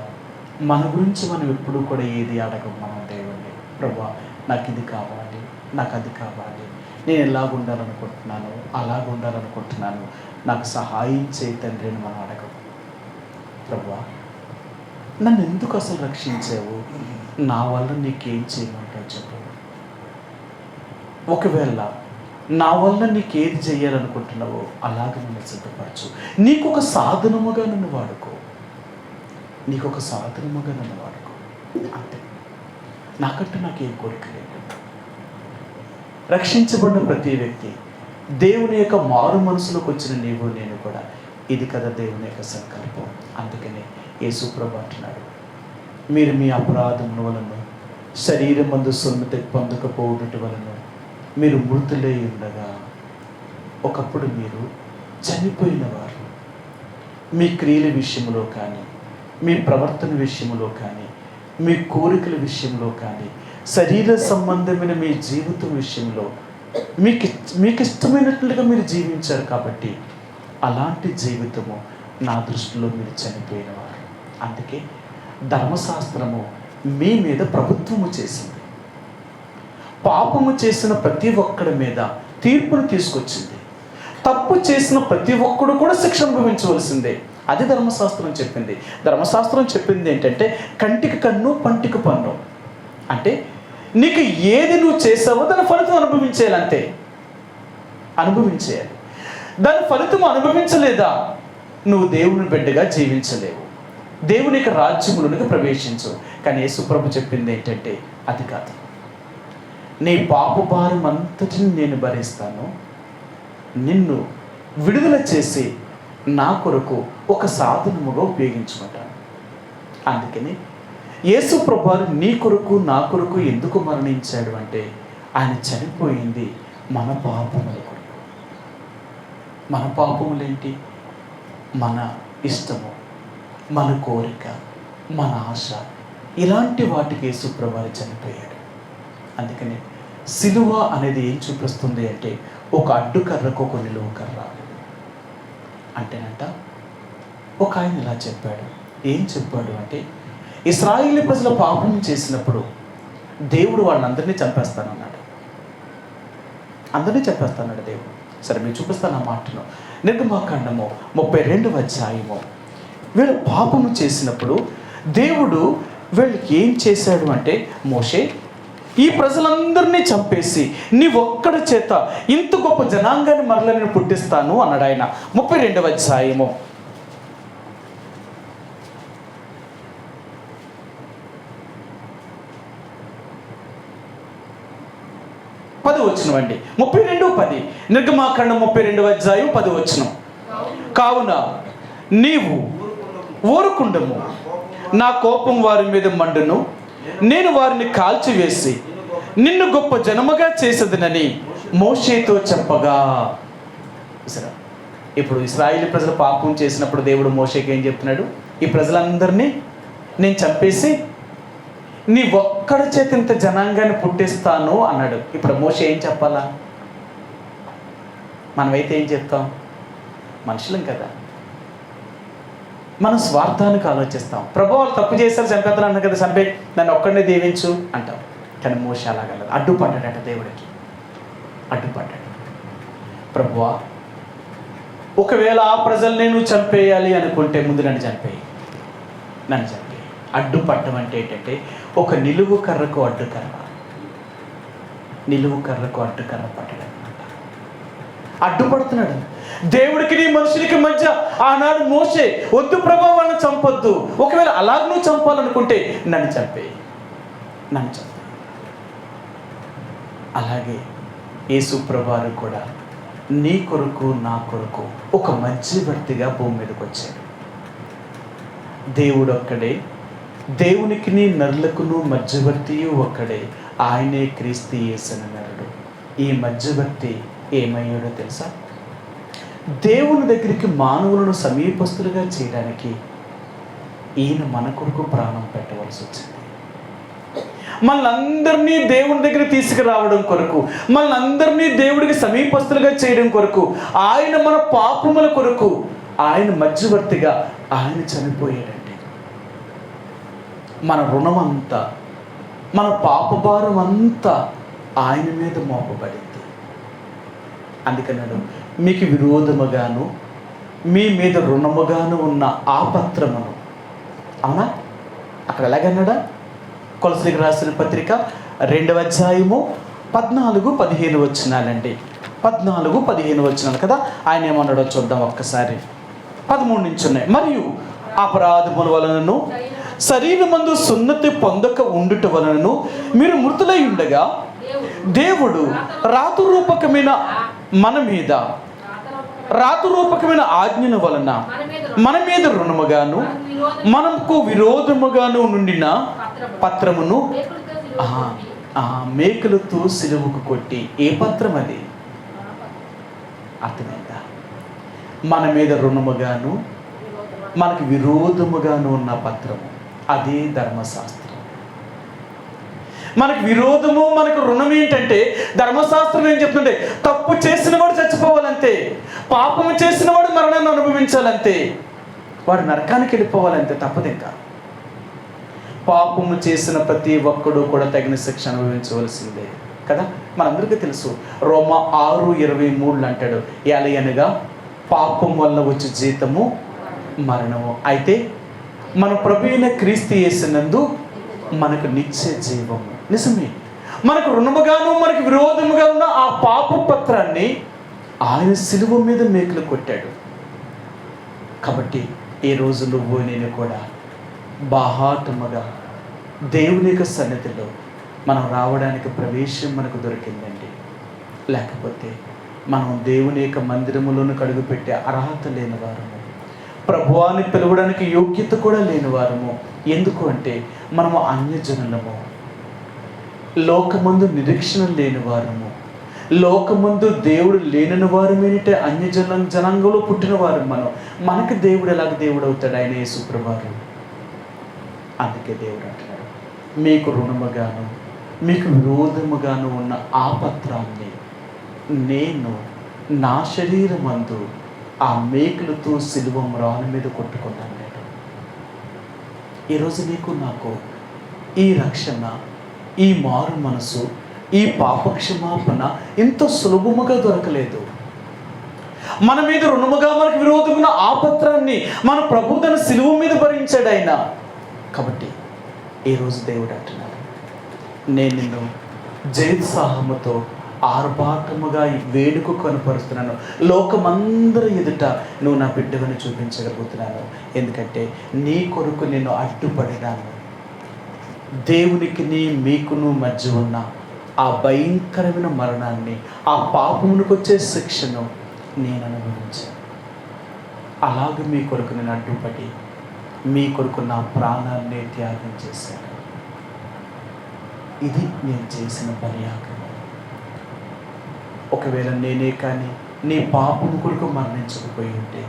మన గురించి మనం ఎప్పుడూ కూడా ఏది అడగం. మనం దేవుణ్ణి, ప్రభువా నాకు ఇది కావాలి, నాకు అది కావాలి, నేను ఎలాగ ఉండాలనుకుంటున్నాను, అలాగ ఉండాలనుకుంటున్నాను, నాకు సహాయం చేయి తండ్రి అని మనం అడగం. ప్రభువా నన్ను ఎందుకు అసలు రక్షించావు, నా వల్ల నీకేం చేయమంటావు చెప్పు. ఒకవేళ నా వల్ల నీకేది చేయాలనుకుంటున్నావో అలాగ నన్ను సిద్ధపరచు. నీకు ఒక సాధనముగా నన్ను వాడుకో, నీకు ఒక సాధనముగా నన్ను వాడుకో. అంతే, నాకంటూ నాకేం కోరిక లేదు. రక్షించబడిన ప్రతి వ్యక్తి, దేవుని యొక్క మారు మనసులోకి వచ్చిన నీవు నేను కూడా, ఇది కదా దేవుని యొక్క సంకల్పం. అందుకనే యేసు ప్రభువు అంటున్నాడు, మీరు మీ అపరాధముల వలన శరీరమందు సున్నతి పొందకపోవడం వలన మీరు మృతులై ఉండగా, ఒకప్పుడు మీరు చనిపోయిన వారు, మీ క్రియల విషయంలో కానీ, మీ ప్రవర్తన విషయంలో కానీ, మీ కోరికల విషయంలో కానీ, శరీర సంబంధమైన మీ జీవితం విషయంలో మీకు ఇష్టమైనట్లుగా మీరు జీవించారు. కాబట్టి అలాంటి జీవితము నా దృష్టిలో మీరు చనిపోయిన వారు. అందుకే ధర్మశాస్త్రము మీ మీద ప్రభుత్వము చేసింది. పాపము చేసిన ప్రతి ఒక్కడి మీద తీర్పును తీసుకొచ్చింది. తప్పు చేసిన ప్రతి ఒక్కడు కూడా శిక్ష అనుభవించవలసిందే. అది ధర్మశాస్త్రం చెప్పింది. ధర్మశాస్త్రం చెప్పింది ఏంటంటే, కంటికి కన్ను పంటికి పన్ను. అంటే నీకు ఏది నువ్వు చేసావో దాని ఫలితం అనుభవించేయాలి. అంతే, అనుభవించేయాలి. దాని ఫలితం అనుభవించలేదా నువ్వు దేవుని బిడ్డగా జీవించలేవు, దేవుని యొక్క రాజ్యములోనికి ప్రవేశించు. కానీ యేసు ప్రభు చెప్పింది ఏంటంటే, అది కాదు, నీ పాప భారం అంతటిని నేను భరిస్తాను, నిన్ను విడుదల చేసి నా కొరకు ఒక సాధనముగా ఉపయోగించుకుంటాను. అందుకని యేసు ప్రభువు నీ కొరకు నా కొరకు ఎందుకు మరణించాడు అంటే, ఆయన చనిపోయింది మన పాపముల కొరకు. మన పాపములేంటి? మన ఇష్టము, మన కోరిక, మన ఆశ, ఇలాంటి వాటికి యేసు ప్రభువు చనిపోయాడు. అందుకని సిలువ అనేది ఏం చూపిస్తుంది అంటే ఒక అడ్డుకర్రకు ఒక నిలువు కర్ర అంటేనంట. ఒక ఆయన ఇలా చెప్పాడు. ఏం చెప్పాడు అంటే, ఇశ్రాయేలు ప్రజల పాపం చేసినప్పుడు దేవుడు వాళ్ళందరినీ చంపేస్తానన్నాడు. అందరినీ చంపేస్తానన్నాడు దేవుడు. సరే, మీరు చూపిస్తాను ఆ మాటను. నిర్గమాకాండము 32వ అధ్యాయము. వీళ్ళు పాపము చేసినప్పుడు దేవుడు వీళ్ళకి ఏం చేశాడు అంటే, మోషే ఈ ప్రజలందరినీ చంపేసి నీ ఒక్కడి చేత ఇంత గొప్ప జనాంగాన్ని మరల నేను పుట్టిస్తాను అన్నాడు ఆయన. 32వ అధ్యాయము 10వ వచనం అండి. 32:10. నిర్గమాకాండం 32వ అధ్యాయం 10వ వచనం. కావున నీవు ఊరుకుండము, నా కోపం వారి మీద మండును, నేను వారిని కాల్చివేసి నిన్ను గొప్ప జనముగా చేసేదనని మోషేతో చెప్పగా. సరే, ఇప్పుడు ఇశ్రాయేలు ప్రజలు పాపం చేసినప్పుడు దేవుడు మోషేకి ఏం చెప్తున్నాడు? ఈ ప్రజలందరినీ నేను చంపేసి నీ ఒక్కడి చేత ఇంత జనాంగాన్ని పుట్టిస్తాను అన్నాడు. ఇప్పుడు మోషే ఏం చెప్పాలా? మనమైతే ఏం చెప్తాం? మనుషులం కదా, మనం స్వార్థానికి ఆలోచిస్తాం. ప్రభు వాళ్ళు తప్పు చేశారు, చంపేస్తాను అన్న కదా, చంపే నన్ను ఒక్కడినే దీవించు అంటాం. కానీ మోషే అలాగలదు. అడ్డుపడ్డాడట దేవుడికి, అడ్డుపడ్డాడు. ప్రభువా, ఒకవేళ ఆ ప్రజల్ని నువ్వు చంపేయాలి అనుకుంటే ముందు నన్ను చంపేయి. అడ్డుపడ్డం అంటే ఏంటంటే ఒక నిలువు కర్రకు అడ్డుకర్ర, నిలువు కర్రకు అడ్డుకర్ర పట్టడం అనమాట. అడ్డుపడుతున్నాడు దేవుడికి నీ మనుషులకి మధ్య. ఆనాడు మోషే, వద్దు ప్రభు వాళ్ళని చంపొద్దు, ఒకవేళ అలాగ నువ్వు చంపాలనుకుంటే నన్ను చంపేయి. అలాగే యేసు ప్రభువారు కూడా నీ కొరకు నా కొరకు ఒక మధ్యవర్తిగా భూమి మీదకి వచ్చాడు. దేవుడు ఒక్కడే, దేవునికి నీ నరులకును మధ్యవర్తియు ఒక్కడే, ఆయనే క్రీస్తు యేసని నరుడు. ఈ మధ్యవర్తి ఏమయ్యాడో తెలుసా? దేవుని దగ్గరికి మానవులను సమీపస్తులుగా చేయడానికి ఈయన మన కొరకు ప్రాణం పెట్టవలసి వచ్చింది. మనల్ని దేవుని దగ్గర తీసుకురావడం కొరకు, మనల్ని దేవుడికి సమీపస్తులుగా చేయడం కొరకు, ఆయన మన పాపముల కొరకు ఆయన మధ్యవర్తిగా ఆయన చనిపోయాడండి. మన రుణమంతా, మన పాపభారం అంతా ఆయన మీద మోపబడింది. అందుకన్నాడు, మీకు విరోధముగాను మీ మీద రుణముగాను ఉన్న ఆ పత్రమును. అవునా? అక్కడ ఎలాగన్నాడా? కొలసీలకు రాసిన పత్రిక 2వ అధ్యాయము 14-15 వచనాలండి. 14-15 వచనాలు కదా. ఆయన ఏమన్నాడో చూద్దాం ఒక్కసారి. 13 నుంచి ఉన్నాయి. మరియు అపరాధముల వలనను శరీరమందు సున్నతి పొందక ఉండుట వలనను మీరు మృతులై ఉండగా దేవుడు రాతరూపకమైన ఆజ్ఞను వలన మన మీద రుణముగాను మనకు విరోధముగాను నుండిన పత్రమును మేకులతో సిలువకు కొట్టి. ఏ పత్రం అది? అర్థమైందా? మన మీద రుణముగాను మనకు విరోధముగాను ఉన్న పత్రము, అదే ధర్మశాస్త్రం. మనకు విరోధము, మనకు రుణం ఏంటంటే ధర్మశాస్త్రం ఏం చెప్తుంటే, తప్పు చేసిన వాడు చచ్చిపోవాలంతే, పాపము చేసిన వాడు మరణాన్ని అనుభవించాలంతే, వాడు నరకానికి వెళ్ళిపోవాలంతే, తప్పదు. ఇంకా పాపము చేసిన ప్రతి ఒక్కడు కూడా తగిన శిక్ష అనుభవించవలసిందే కదా. మనందరికీ తెలుసు, రోమా 6:23 అంటాడు, ఏలయనగా పాపం వల్ల వచ్చే జీతము మరణము, అయితే మన ప్రభువైన క్రీస్తు యేసునందు మనకు నిత్య జీవము. నిజమే, మనకు రుణముగాను మనకు విరోధముగా ఉన్న ఆ పాప పత్రాన్ని ఆయన సిలువ మీద మేకులు కొట్టాడు. కాబట్టి ఈ రోజు నువ్వు నేను కూడా బాహాటముగా దేవుని యొక్క సన్నిధిలో మనం రావడానికి ప్రవేశం మనకు దొరికిందండి. లేకపోతే మనం దేవుని యొక్క మందిరములోనికి అడుగుపెట్టే అర్హత లేని వారము, ప్రభువాన్ని పిలవడానికి యోగ్యత కూడా లేని వారము. ఎందుకు అంటే మనము అన్యజనులము, లోకమందు నిరీక్షణ లేని వారము, లోకమందు దేవుడు లేని వారమేంటే జనాంగంలో పుట్టిన వారు మనం. మనకి దేవుడు ఎలాగ దేవుడు అవుతాడు? ఆయన యేసుప్రభువారు. అందుకే దేవుడు అంటున్నాడు, మీకు రుణముగాను మీకు విరోధముగాను ఉన్న ఆ పత్రాన్ని నేను నా శరీరమందు ఆ మేకులతో సిలువ మ్రాను మీద కొట్టుకున్నాను. నేను ఈరోజు నీకు నాకు ఈ రక్షణ, ఈ మారు మనసు, ఈ పాపక్షమాపణ ఇంత సులభముగా దొరకలేదు. మన మీద రుణముగా మనకు విరోధమున ఆ పత్రాన్ని మన ప్రభు తన సిలువ మీద భరించాడు ఆయన. కాబట్టి ఈరోజు దేవుడు అంటున్నాడు, నేను నిన్ను జయోత్సాహముతో ఆర్భాటముగా వేడుక కనపరుస్తున్నాను, లోకమందరి ఎదుట నువ్వు నా బిడ్డవని చూపించగలుగుతున్నాను. ఎందుకంటే నీ కొరకు నేను అడ్డుపడినాను. దేవునికి మీకును మధ్య ఉన్న ఆ భయంకరమైన మరణాన్ని, ఆ పాపమునికి వచ్చే శిక్షను నేను అనుభవించాను. అలాగే మీ కొరకు నేను అడ్డుపడి మీ కొరకు నా ప్రాణాన్ని త్యాగం చేశాను. ఇది నేను చేసిన బలియాగం. ఒకవేళ నేనే కానీ నీ పాపం కొరకు మరణించకపోయి ఉంటే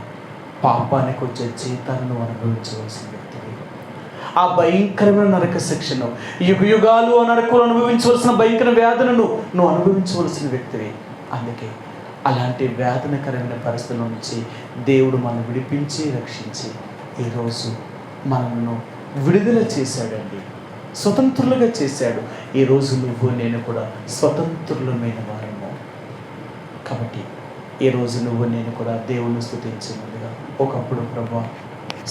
పాపానికి వచ్చే జీతాలను అనుభవించవలసిన వ్యక్తివి. ఆ భయంకరమైన నరక శిక్షను, యుగాలు ఆ నరకులు అనుభవించవలసిన భయంకర వ్యాధులను నువ్వు అనుభవించవలసిన వ్యక్తివి. అందుకే అలాంటి వేదనకరమైన పరిస్థితుల నుంచి దేవుడు మనల్ని విడిపించి రక్షించి ఈరోజు మనల్ని విడుదల చేశాడండి, స్వతంత్రులుగా చేశాడు. ఈరోజు నువ్వు నేను కూడా స్వతంత్రులమైన వారము. కాబట్టి ఈరోజు నువ్వు నేను కూడా దేవుని స్తుతించే ముందుగా, ఒకప్పుడు ప్రభా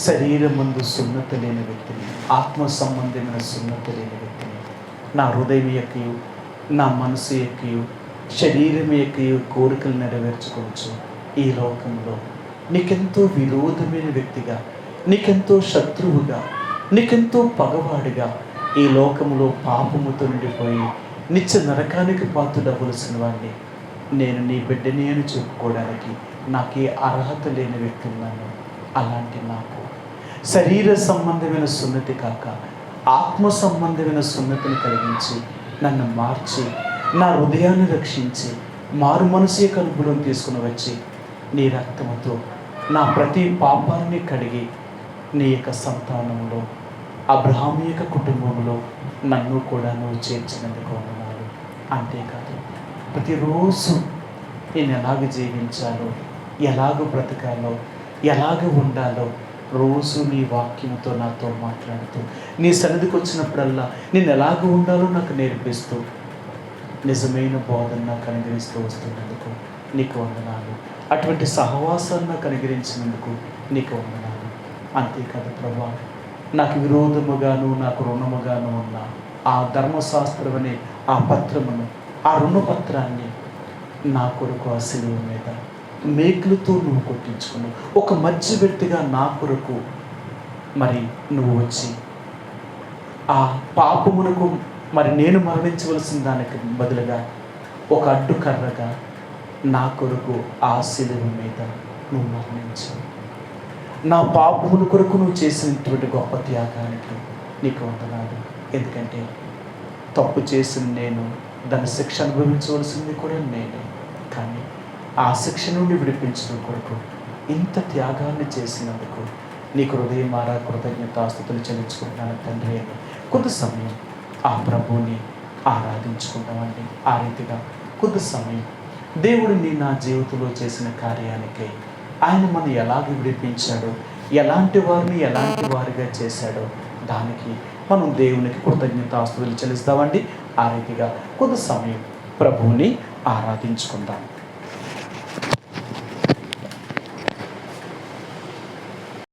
శరీరం ముందు సున్నత లేని వ్యక్తిని, ఆత్మ సంబంధమైన సున్నత లేని వ్యక్తిని, నా హృదయం యొక్కయు నా మనసు యొక్కయు శరీరం యొక్కయు కోరికలు నెరవేర్చుకోవచ్చు. ఈ లోకంలో నీకెంతో విరోధమైన వ్యక్తిగా, నీకెంతో శత్రువుగా, నీకెంతో పగవాడిగా ఈ లోకంలో పాపముతో నిండిపోయి నిత్య నరకానికి పాత్రుడవలసిన వాడిని నేను నీ బిడ్డని అని చెప్పుకోవడానికి నాకే అర్హత లేని వ్యక్తి ఉన్నాను. అలాంటి నాకు శరీర సంబంధమైన సున్నతి కాక ఆత్మ సంబంధమైన సున్నతిని కలిగించి నన్ను మార్చి నా హృదయాన్ని రక్షించి మారు మనసు యొక్క అనుభవం తీసుకుని వచ్చి నీ రక్తముతో నా ప్రతి పాపాన్ని కడిగి నీ యొక్క సంతానంలో అబ్రహాము యొక్క కుటుంబంలో నన్ను కూడా నువ్వు చేర్చినందుకు వందనాలు. అంతేకాదు ప్రతిరోజు నేను ఎలాగ జీవించాలో, ఎలాగ బ్రతకాలో, ఎలాగ ఉండాలో రోజు నీ వాక్యంతో నాతో మాట్లాడుతూ, నీ సన్నిధికి వచ్చినప్పుడల్లా నేను ఎలాగ ఉండాలో నాకు నేర్పిస్తూ నిజమైన బోధన నాకు అనుగ్రహిస్తూ వస్తున్నందుకు నీకు వందనాలు. అటువంటి సహవాసాన్ని నాకు అనుగ్రహించినందుకు నీకు వందనాలు. అంతేకాదు ప్రభా, నాకు విరోధముగాను నాకు రుణముగాను ఉన్న ఆ ధర్మశాస్త్రం అనే ఆ పత్రమును, ఆ రుణపత్రాన్ని నా కొరకు ఆ సిలువ మీద మేకులతో నువ్వు కొట్టించుకున్నావు. ఒక మధ్యవర్తిగా నా కొరకు మరి నువ్వు వచ్చి ఆ పాపమునకు మరి నేను మరణించవలసిన దానికి బదులుగా ఒక అడ్డుకర్రగా నా కొరకు ఆ సిలువ మీద నువ్వు మరణించావు. నా పాపముల కొరకు నువ్వు చేసినటువంటి గొప్ప త్యాగానికి నీకు వందనాలు. ఎందుకంటే తప్పు చేసిన నేను దాని శిక్ష అనుభవించవలసింది కూడా నేనే. కానీ ఆ శిక్ష నుండి విడిపించడం కొరకు ఇంత త్యాగాన్ని చేసినందుకు నీకు హృదయమారా కృతజ్ఞతాస్తుతులు చెల్లించుకుంటున్నాను తండ్రి అని కొంత సమయం ఆ ప్రభువుని ఆరాధించుకుంటామండి. ఆ రీతిగా కొంత సమయం దేవుడిని నా జీవితంలో చేసిన కార్యానికై ఆయన మనం ఎలాగ విడిపించాడో, ఎలాంటి వారిని ఎలాంటి వారిగా చేశాడో దానికి మనం దేవునికి కృతజ్ఞతాస్తుతులు చెల్లిస్తామండి. ఆ రీతిగా కొంత సమయం ప్రభువుని ఆరాధించుకుందాం.